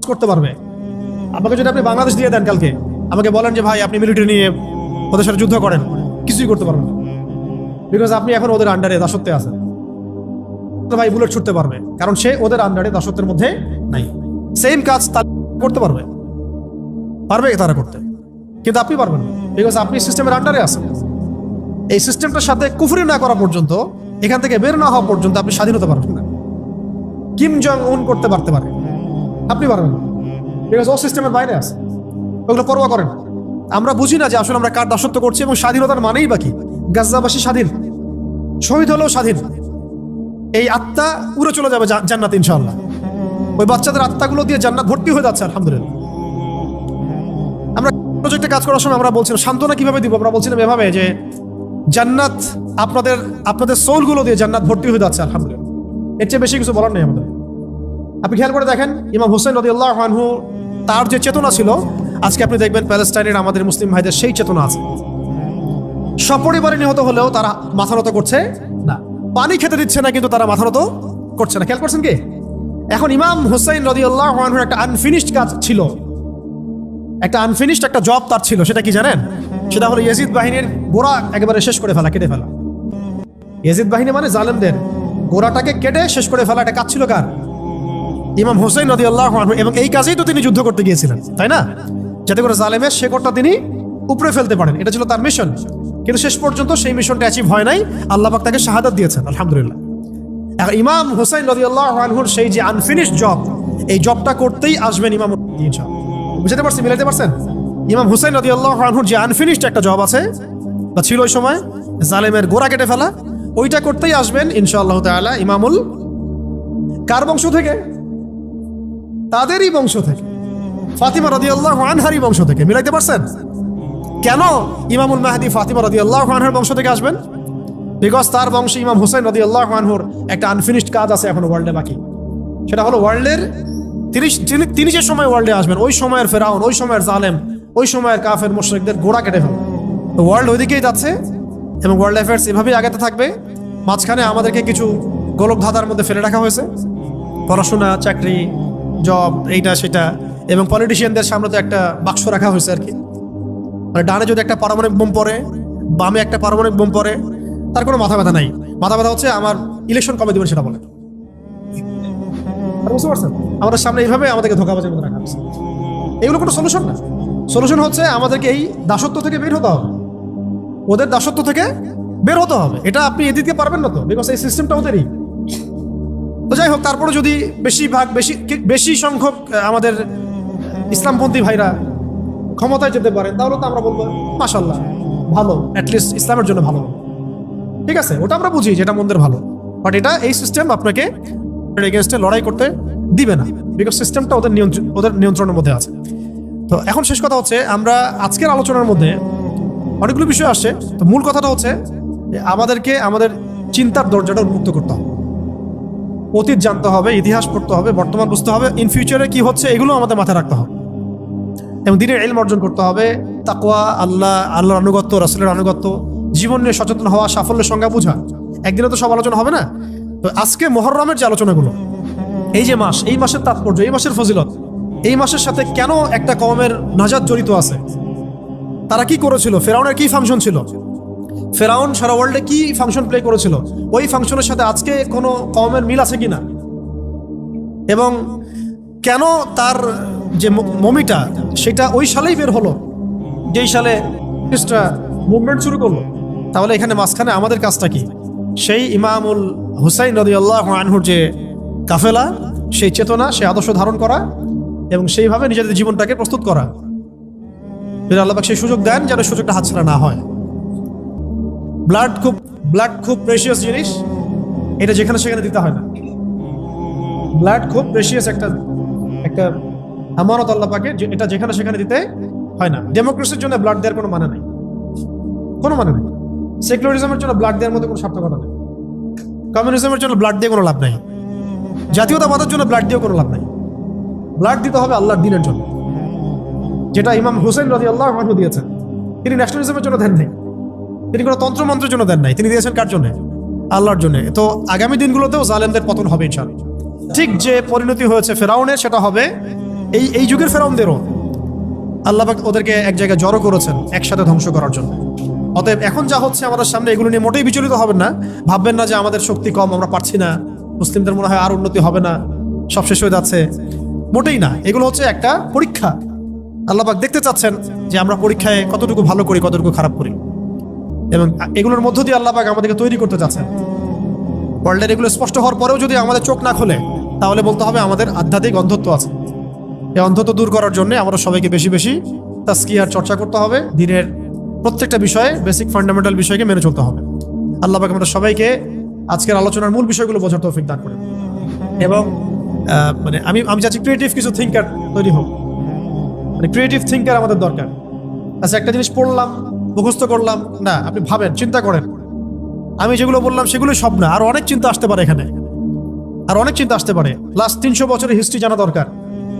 [SPEAKER 1] করতে পারবে। আমাকে যদি আপনি বাংলাদেশ দিয়ে দেন কালকে, আমাকে বলেন যে ভাই আপনি মিলিটারি নিয়ে ওদের সাথে যুদ্ধ করেন, কিছুই করতে পারবেন না, বিকজ আপনি এখন ওদের আন্ডারে দাসত্বে আছেন। ভাই বুলেট ছুটতে পারবে, কারণ সে ওদের আন্ডারে দাসত্বের মধ্যে নাই। সেম কাজ তারা করতে পারবে তারা করতে, কিন্তু আপনি পারবেন না, বিকজ আপনি সিস্টেমের আন্ডারে আছেন। এই সিস্টেমটার সাথে কুফরি না করা পর্যন্ত, এখান থেকে বের না হওয়া পর্যন্ত আপনি স্বাধীনতা পারবেন না। কিম জং উন করতে পারতে পারে, আপনি পারবেন না, বিকজ ও সিস্টেমের বাইরে আছে, ওগুলো পরোয়া করেন না। আমরা বুঝি না যে আসলে আমরা কার দাসত্ব করছি, এবং স্বাধীনতার মানেই বাকি গাজাবাসী স্বাধীন, শহীদ হলেও স্বাধীন। এই আত্মা উড়ে চলে যাবে জান্নাত ইনশাআল্লাহ। ওই বাচ্চাদের আত্মাগুলো দিয়ে জান্নাত ভর্তি হয়ে যাচ্ছে আলহামদুলিল্লাহ। আমরা প্রজেক্টে কাজ করার সময় আমরা বলছিলাম সান্ত্বনা কিভাবে দিব, আমরা বলছিলাম এভাবে যে জান্নাত আপনাদের সোলগুলো দিয়ে জান্নাত ভর্তি হয়ে যাচ্ছে আলহামদুলিল্লাহ। এর চেয়ে বেশি কিছু বলার নেই আমাদের। আপনি খেয়াল করে দেখেন ইমাম হুসাইন রাদিয়াল্লাহু আনহু, তার যে চেতনা ছিল, আজকে আপনি দেখবেন প্যালেস্টাইনের আমাদের মুসলিম ভাইদের সেই চেতনা আছে। সপরিবারে নিহত হলেও তারা মাথা নত করছে না, পানি খেতে দিচ্ছে না, কিন্তু তারা মাথা নত করছে না। খেয়াল করছেন কি? এখন ইমাম হুসাইন রাদিয়াল্লাহু আনহুর একটা আনফিনিশড কাজ ছিল, একটা আনফিনিশড একটা জব তার ছিল। সেটা কি জানেন? সেটা হলো ইয়াজিদ বাহিনীর গোড়া একেবারে শেষ করে ফেলা, কেটে ফেলা। ইয়াজিদ বাহিনী মানে জালেমদের গোড়াটাকে কেটে শেষ করে ফেলা, একটা কাজ ছিল কার? ইমাম হুসাইন রাদিয়াল্লাহু আনহু। এবং এই কাজেই তো তিনি যুদ্ধ করতে গিয়েছিলেন, তাই না? যাতে করে জালেমের শেকড়টা তিনি উপড়ে ফেলতে পারেন, এটা ছিল তার মিশন। কিন্তু শেষ পর্যন্ত সেই মিশনটা অ্যাচিভ হয় নাই, আল্লাহ পাক তাকে শাহাদাত দিয়েছেন আলহামদুলিল্লাহ। এখন ইমাম হুসাইন রাদিয়াল্লাহু আনহুর সেই যে আনফিনিশড জব, এই জবটা করতেই আসবেন ইমাম ইনশাআল্লাহ। বুঝতে পারছেন, মিলাইতে পারছেন? ইমাম হুসাইন রাদিয়াল্লাহু আনহুর যে আনফিনিশড একটা জব আছে বা ছিল ওই সময়, জালেমের গোড়া কেটে ফেলা, ওইটা করতেই আসবেন ইনশাআল্লাহ তাআলা ইমামুল। কার বংশ থেকে? তাদেরই বংশ থেকে, ফাতিমা রাদিয়াল্লাহু আনহারই বংশ থেকে। মিলাইতে পারছেন? কেন ইমামুল মাহদি ফাতিমা রাদিয়াল্লাহু আনহার বংশ থেকে আসবেন? বিকজ তার বংশে ইমাম হুসাইন রাদিয়াল্লাহু আনহুর একটা আনফিনিশড কাজ আছে এখনো ওয়ার্ল্ডে বাকি। সেটা হলো ওয়ার্ল্ডের তিনি যে সময় ওয়ার্ল্ডে আসবেন, ওই সময়ের ফেরাউন, ওই সময়ের জালেম, ওই সময়ের কাফের মুশরিকদের গোড়া কেটে ফেলবে। ওয়ার্ল্ড ওইদিকেই যাচ্ছে এবং ওয়ার্ল্ড অ্যাফেয়ার্স এভাবেই আগাতে থাকবে। মাঝখানে আমাদেরকে কিছু গোলক ধাঁধার মধ্যে ফেলে রাখা হয়েছে, পড়াশোনা, চাকরি, জব, এইটা সেটা, এবং পলিটিশিয়ানদের সামনে তো একটা বাক্স রাখা হয়েছে আর কি। মানে ডানে যদি একটা পারমাণবিক বোম পড়ে, বামে একটা পারমাণবিক বোম পড়ে, তার কোনো মাথা ব্যথা নাই। মাথা ব্যথা হচ্ছে আমার ইলেকশন কবে দেবেন সেটা বলে। বুঝতে পারছেন? আমাদের সামনে এইভাবে আমাদেরকে ধোঁকাবাজির মধ্যে রাখা হচ্ছে। এগুলো কোনো সলিউশন না। সলিউশন হচ্ছে আমাদেরকে এই দাসত্ব থেকে বের হতে হবে, ওদের দাসত্ব থেকে বের হতে হবে। এটা আপনি এদিকে পারবেন না তো, বিকজ এই সিস্টেমটা ওদেরই। তো যাই হোক, তারপরে যদি বেশি সংখ্যক আমাদের ইসলামপন্থী ভাইরা ক্ষমতায় যেতে পারেন, তাহলে তো আমরা বলবো মাশাআল্লাহ, ভালো, অ্যাটলিস্ট ইসলামের জন্য ভালো। ঠিক আছে, ওটা আমরা বুঝি যেটা মন্দের ভালো, বাট এটা এই সিস্টেম আপনাকে এগেইনস্টে লড়াই করতে দিবে না, বিকজ সিস্টেমটা ওদের নিয়ন্ত্রণের মধ্যে আছে। তো এখন শেষ কথা হচ্ছে, আমরা আজকের আলোচনার মধ্যে অনেকগুলো বিষয় আসছে। তো মূল কথাটা হচ্ছে আমাদেরকে আমাদের চিন্তার দরজাটা উন্মুক্ত করতে হবে, অতীত জানতে হবে, ইতিহাস পড়তে হবে, বর্তমান বুঝতে হবে, ইন ফিউচারে কি হচ্ছে এগুলো আমাদের মাথায় রাখতে হবে, এবং দ্বীনের ইলম অর্জন করতে হবে। তাকওয়া, আল্লাহর আনুগত্য, রাসূলের আনুগত্য, জীবন নিয়ে সচেতন হওয়া, সাফল্যের সংজ্ঞা বোঝা। একদিনে তো সব আলোচনা হবে না। তো আজকে মুহররমের যে আলোচনাগুলো, এই যে মাস, এই মাসের তাৎপর্য, এই মাসের ফজিলত, এই মাসের সাথে কেন একটা কওমের নাজাত জড়িত আছে, তারা কি করেছিল, ফেরাউনের কি ফাংশন ছিল, ফেরাউন সারা ওয়ার্ল্ডে কি ফাংশন প্লে করেছিল, ওই ফাংশনের সাথে আজকে কোনো কওমের মিল আছে কিনা, এবং কেন তার যে মমিটা সেটা ওই সালেই বের হলো যেই সালে মুভমেন্ট শুরু করলো। তাহলে এখানে মাঝখানে আমাদের কাজটা কি? সেই ইমামুল হুসাইন রাদিয়াল্লাহু আনহুর যে কাফেলা, সেই চেতনা, সেই আদর্শ ধারণ করা এবং সেইভাবে নিজেদের জীবনটাকে প্রস্তুত করা। আল্লাহ পাক সেই সুযোগ দেন যেন সুযোগটা হাতছাড়া না হয়। ব্লাড খুব প্রেশিয়াস জিনিস, এটা যেখানে সেখানে দিতে হয় না। ব্লাড খুব প্রেশিয়াস একটা আমানত আল্লাহ পাকের, এটা যেখানে সেখানে দিতে হয় না। ডেমোক্রেসির জন্য ব্লাড দেওয়ার কোনো মানে নেই, কোনো মানে নেই। সেকুলারিজমের জন্য ব্লাড দেওয়ার মধ্যে কোনো সার্থকতা নেই। কমিউনিজমের জন্য ব্লাড দিয়ে কোনো লাভ নেই। জাতীয়তাবাদের জন্য ব্লাড দিয়েও কোনো লাভ নাই। ব্লাড দিতে হবে আল্লাহর দ্বীনের জন্য, যেটা ইমাম হুসেন রাদিয়াল্লাহু আনহু দিয়েছেন। তিনি ন্যাশনালিজমের জন্য দেন নাই, তিনি কোনো তন্ত্রমন্ত্রের জন্য দেন নাই, তিনি দিয়েছেন কার জন্য? আল্লাহর জন্য। তো আগামী দিনগুলোতেও জালেমদের পতন হবে ইনশাআল্লাহ। ঠিক যে পরিণতি হয়েছে ফেরাউনের, সেটা হবে এই যুগের ফেরাউনদেরও। আল্লাহ পাক ওদেরকে এক জায়গায় জড়ো করেছেন একসাথে ধ্বংস করার জন্য। অতএব এখন যা হচ্ছে আমাদের সামনে, এগুলো নিয়ে মোটেই বিচলিত হবেন না। ভাববেন না যে আমাদের শক্তি কম, আমরা পারছি না, মুসলিমদের মনে হয় আর উন্নতি হবে না, সব শেষ হয়ে যাচ্ছে। মোটেই না, এগুলো হচ্ছে একটা পরীক্ষা। আল্লাহ পাক দেখতে চাচ্ছেন যে আমরা পরীক্ষায় কতটুকু ভালো করি, কতটুকু খারাপ করি, এবং এগুলোর মধ্য দিয়ে আল্লাহ পাক আমাদেরকে তৈরি করতে চাচ্ছেন। ওয়ার্ল্ডের এগুলো স্পষ্ট হওয়ার পরেও যদি আমাদের চোখ না খোলে, তাহলে বলতে হবে আমাদের আধ্যাত্মিক অন্ধত্ব আছে। এই অন্ধত্ব দূর করার জন্য আমরা সবাইকে বেশি বেশি তাজকিয়ার চর্চা করতে হবে। দিনের প্রত্যেকটা বিষয়ে, বেসিক ফান্ডামেন্টাল বিষয়কে মেনে চলতে হবে। আল্লাহ পাক আমাদের সবাইকে আজকের আলোচনার মূল বিষয়গুলো বোঝার তৌফিক দান করেন। এবং মানে আমি চাচ্ছি ক্রিয়েটিভ কিছু থিঙ্কার তৈরি হোক। মানে ক্রিয়েটিভ থিঙ্কার আমাদের দরকার। আচ্ছা, একটা জিনিস পড়লাম, মুখস্থ করলাম না, আপনি ভাবেন, চিন্তা করেন। আমি যেগুলো বললাম সেগুলো সব না, আর অনেক চিন্তা আসতে পারে এখানে, আর অনেক চিন্তা আসতে পারে। লাস্ট 300 বছরের হিস্ট্রি জানা দরকার,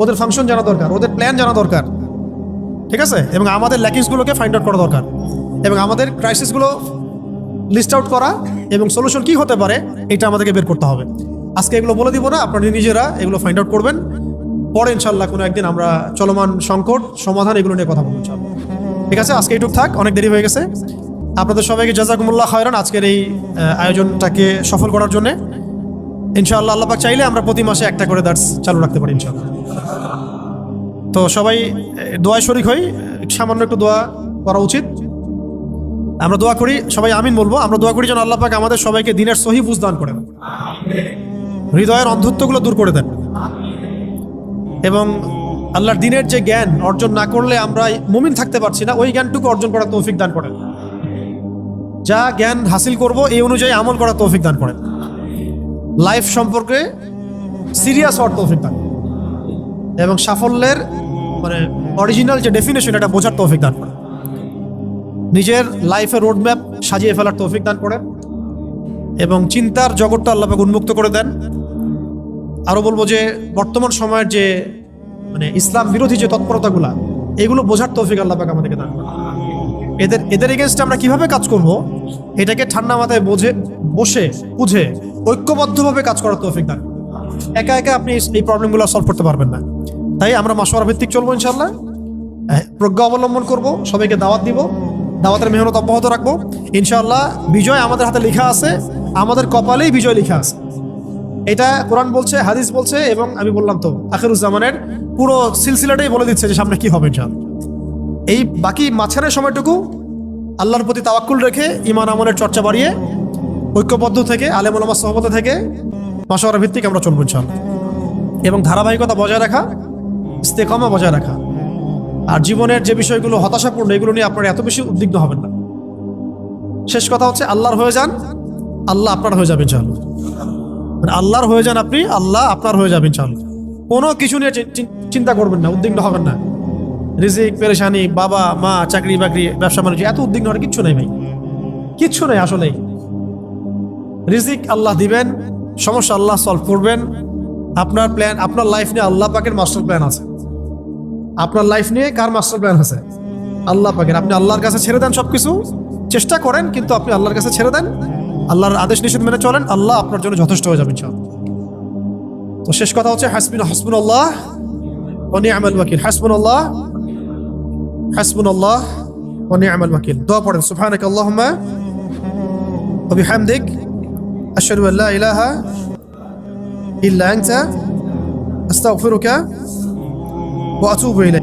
[SPEAKER 1] ওদের ফাংশন জানা দরকার, ওদের প্ল্যান জানা দরকার, ঠিক আছে? এবং আমাদের ল্যাকিংসগুলোকে ফাইন্ড আউট করা দরকার, এবং আমাদের ক্রাইসিসগুলো লিস্ট আউট করা, এবং সলিউশন কি হতে পারে এটা আমাদেরকে বের করতে হবে। আজকে এগুলো বলে দিব না, আপনারা নিজেরা এগুলো ফাইন্ড আউট করবেন। পরে ইনশাল্লাহ কোনো একদিন আমরা চলমান সংকট সমাধান এগুলো নিয়ে কথা বলবো ইনশাল্লাহ। ঠিক আছে, আজকে এইটুক থাক, অনেক দেরি হয়ে গেছে। আপনাদের সবাইকে জাযাকুমুল্লাহ খায়রান আজকের এই আয়োজনটাকে সফল করার জন্য। ইনশাআল্লাহ আল্লাহ পাক চাইলে আমরা প্রতি মাসে একটা করে দার্স চালু রাখতে পারি ইনশাআল্লাহ। তো সবাই দোয়ায় শরীক হই, সামান্য একটু দোয়া করা উচিত। আমরা দোয়া করি, সবাই আমিন বলবো। আমরা দোয়া করি যেন আল্লাহ পাক আমাদের সবাইকে দ্বীনের সহি বুঝ দান করেন, হৃদয়ের অন্ধত্বগুলো দূর করে দেন, এবং আল্লাহর দ্বীনের যে জ্ঞান অর্জন না করলে আমরা মুমিন থাকতে পারছি না, ওই জ্ঞানটুকু অর্জন করার তৌফিক দান করেন। যা জ্ঞান হাসিল করব এই অনুযায়ী আমল করার তৌফিক দান করেন। লাইফ সম্পর্কে সিরিয়াস হওয়ার তৌফিক দান, এবং সাফল্যের মানে অরিজিনাল যে ডেফিনেশন এটা বোঝার তৌফিক দান করেন। নিজের লাইফের রোডম্যাপ সাজিয়ে ফেলার তৌফিক দান করেন, এবং চিন্তার জগৎটা আল্লাহ পাক উন্মুক্ত করে দেন। আরও বলবো যে বর্তমান সময়ের যে মানে ইসলাম বিরোধী যে তৎপরতাগুলা, এগুলো বোঝার তৌফিক আল্লাহ পাক আমাদেরকে দান করেন। এদের এগেনস্টে আমরা কিভাবে কাজ করব, এটাকে ঠান্ডা মাথায় বসে বুঝে ঐক্যবদ্ধভাবে কাজ করার তৌফিক দান। একা একা আপনি এই প্রবলেমগুলো সলভ করতে পারবেন না। তাই আমরা মাশওয়ারা ভিত্তিক চলবো ইনশাআল্লাহ, প্রজ্ঞা অবলম্বন করব, সবাইকে দাওয়াত দিব, দাওয়াতের মেহনত অব্যাহত রাখবো ইনশাআল্লাহ। বিজয় আমাদের হাতে লেখা আছে, আমাদের কপালেই বিজয় লেখা আছে। এটা কোরআন বলছে, হাদিস বলছে, এবং আমি বললাম তো আখিরুজ্জামানের পুরো সিলসিলাটাই বলে দিচ্ছে যে সামনে কি হবে ইনশাআল্লাহ। এই বাকি মাঝখানের সময়টুকু আল্লাহর প্রতি তাওয়াক্কুল রেখে ঈমান আমলের চর্চা বাড়িয়ে ঐক্যবদ্ধ থেকে আলেম ওলামার সহবতে থেকে মাশওয়ারা ভিত্তিক আমরা চলবো ইনশাআল্লাহ, এবং ধারাবাহিকতা বজায় রাখা, ইস্তেকামা বজায় রাখা। আর জীবনের যে বিষয়গুলো হতাশাপূর্ণ, এগুলো নিয়ে আপনারা এত বেশি উদ্বিগ্ন হবেন না। শেষ কথা হচ্ছে আল্লাহর হয়ে যান, আল্লাহ আপনার হয়ে যাবে ইনশাআল্লাহ। মানে আল্লাহর হয়ে যান আপনি, আল্লাহ আপনার হয়ে যাবে ইনশাআল্লাহ। কোনো কিছু নিয়ে চিন্তা করবেন না, উদ্বিগ্ন হবেন না। রিজিক, পেরেশানি, বাবা মা, চাকরি বাকরি, ব্যবসা বাণিজ্য, এত উদ্বিগ্ন হওয়ার কিচ্ছু নেই ভাই, কিচ্ছু নেই আসলেই। রিজিক আল্লাহ দিবেন, সমস্যা আল্লাহ সলভ করবেন। আপনার প্ল্যান, আপনার লাইফ নিয়ে আল্লাহ পাকের মাস্টার প্ল্যান আছে। আপনার লাইফ নিয়ে কার মাস্টার প্ল্যান আছে? আল্লাহ পাকের। আপনি আল্লাহর কাছে ছেড়ে দেন সবকিছু, চেষ্টা করেন, কিন্তু আপনি আল্লাহর কাছে ছেড়ে দেন, আল্লাহর আদেশ নিষেধ মেনে চলেন, আল্লাহ আপনার জন্য যথেষ্ট হয়ে যাবেন ইনশাআল্লাহ। তো শেষ কথা হচ্ছে হাসবুনাল্লাহ ওয়া নি'মাল ওয়াকিল, হাসবুনাল্লাহ ওয়া নি'মাল ওয়াকিল। দোয়া পড়েন, সুবহানাকাল্লাহুম্মা ওয়া বিহামদিক আশহাদু আল্লা ইলাহা ইল্লা আনতা আস্তাগফিরুকা ওয়া আতুবু ইলাইক।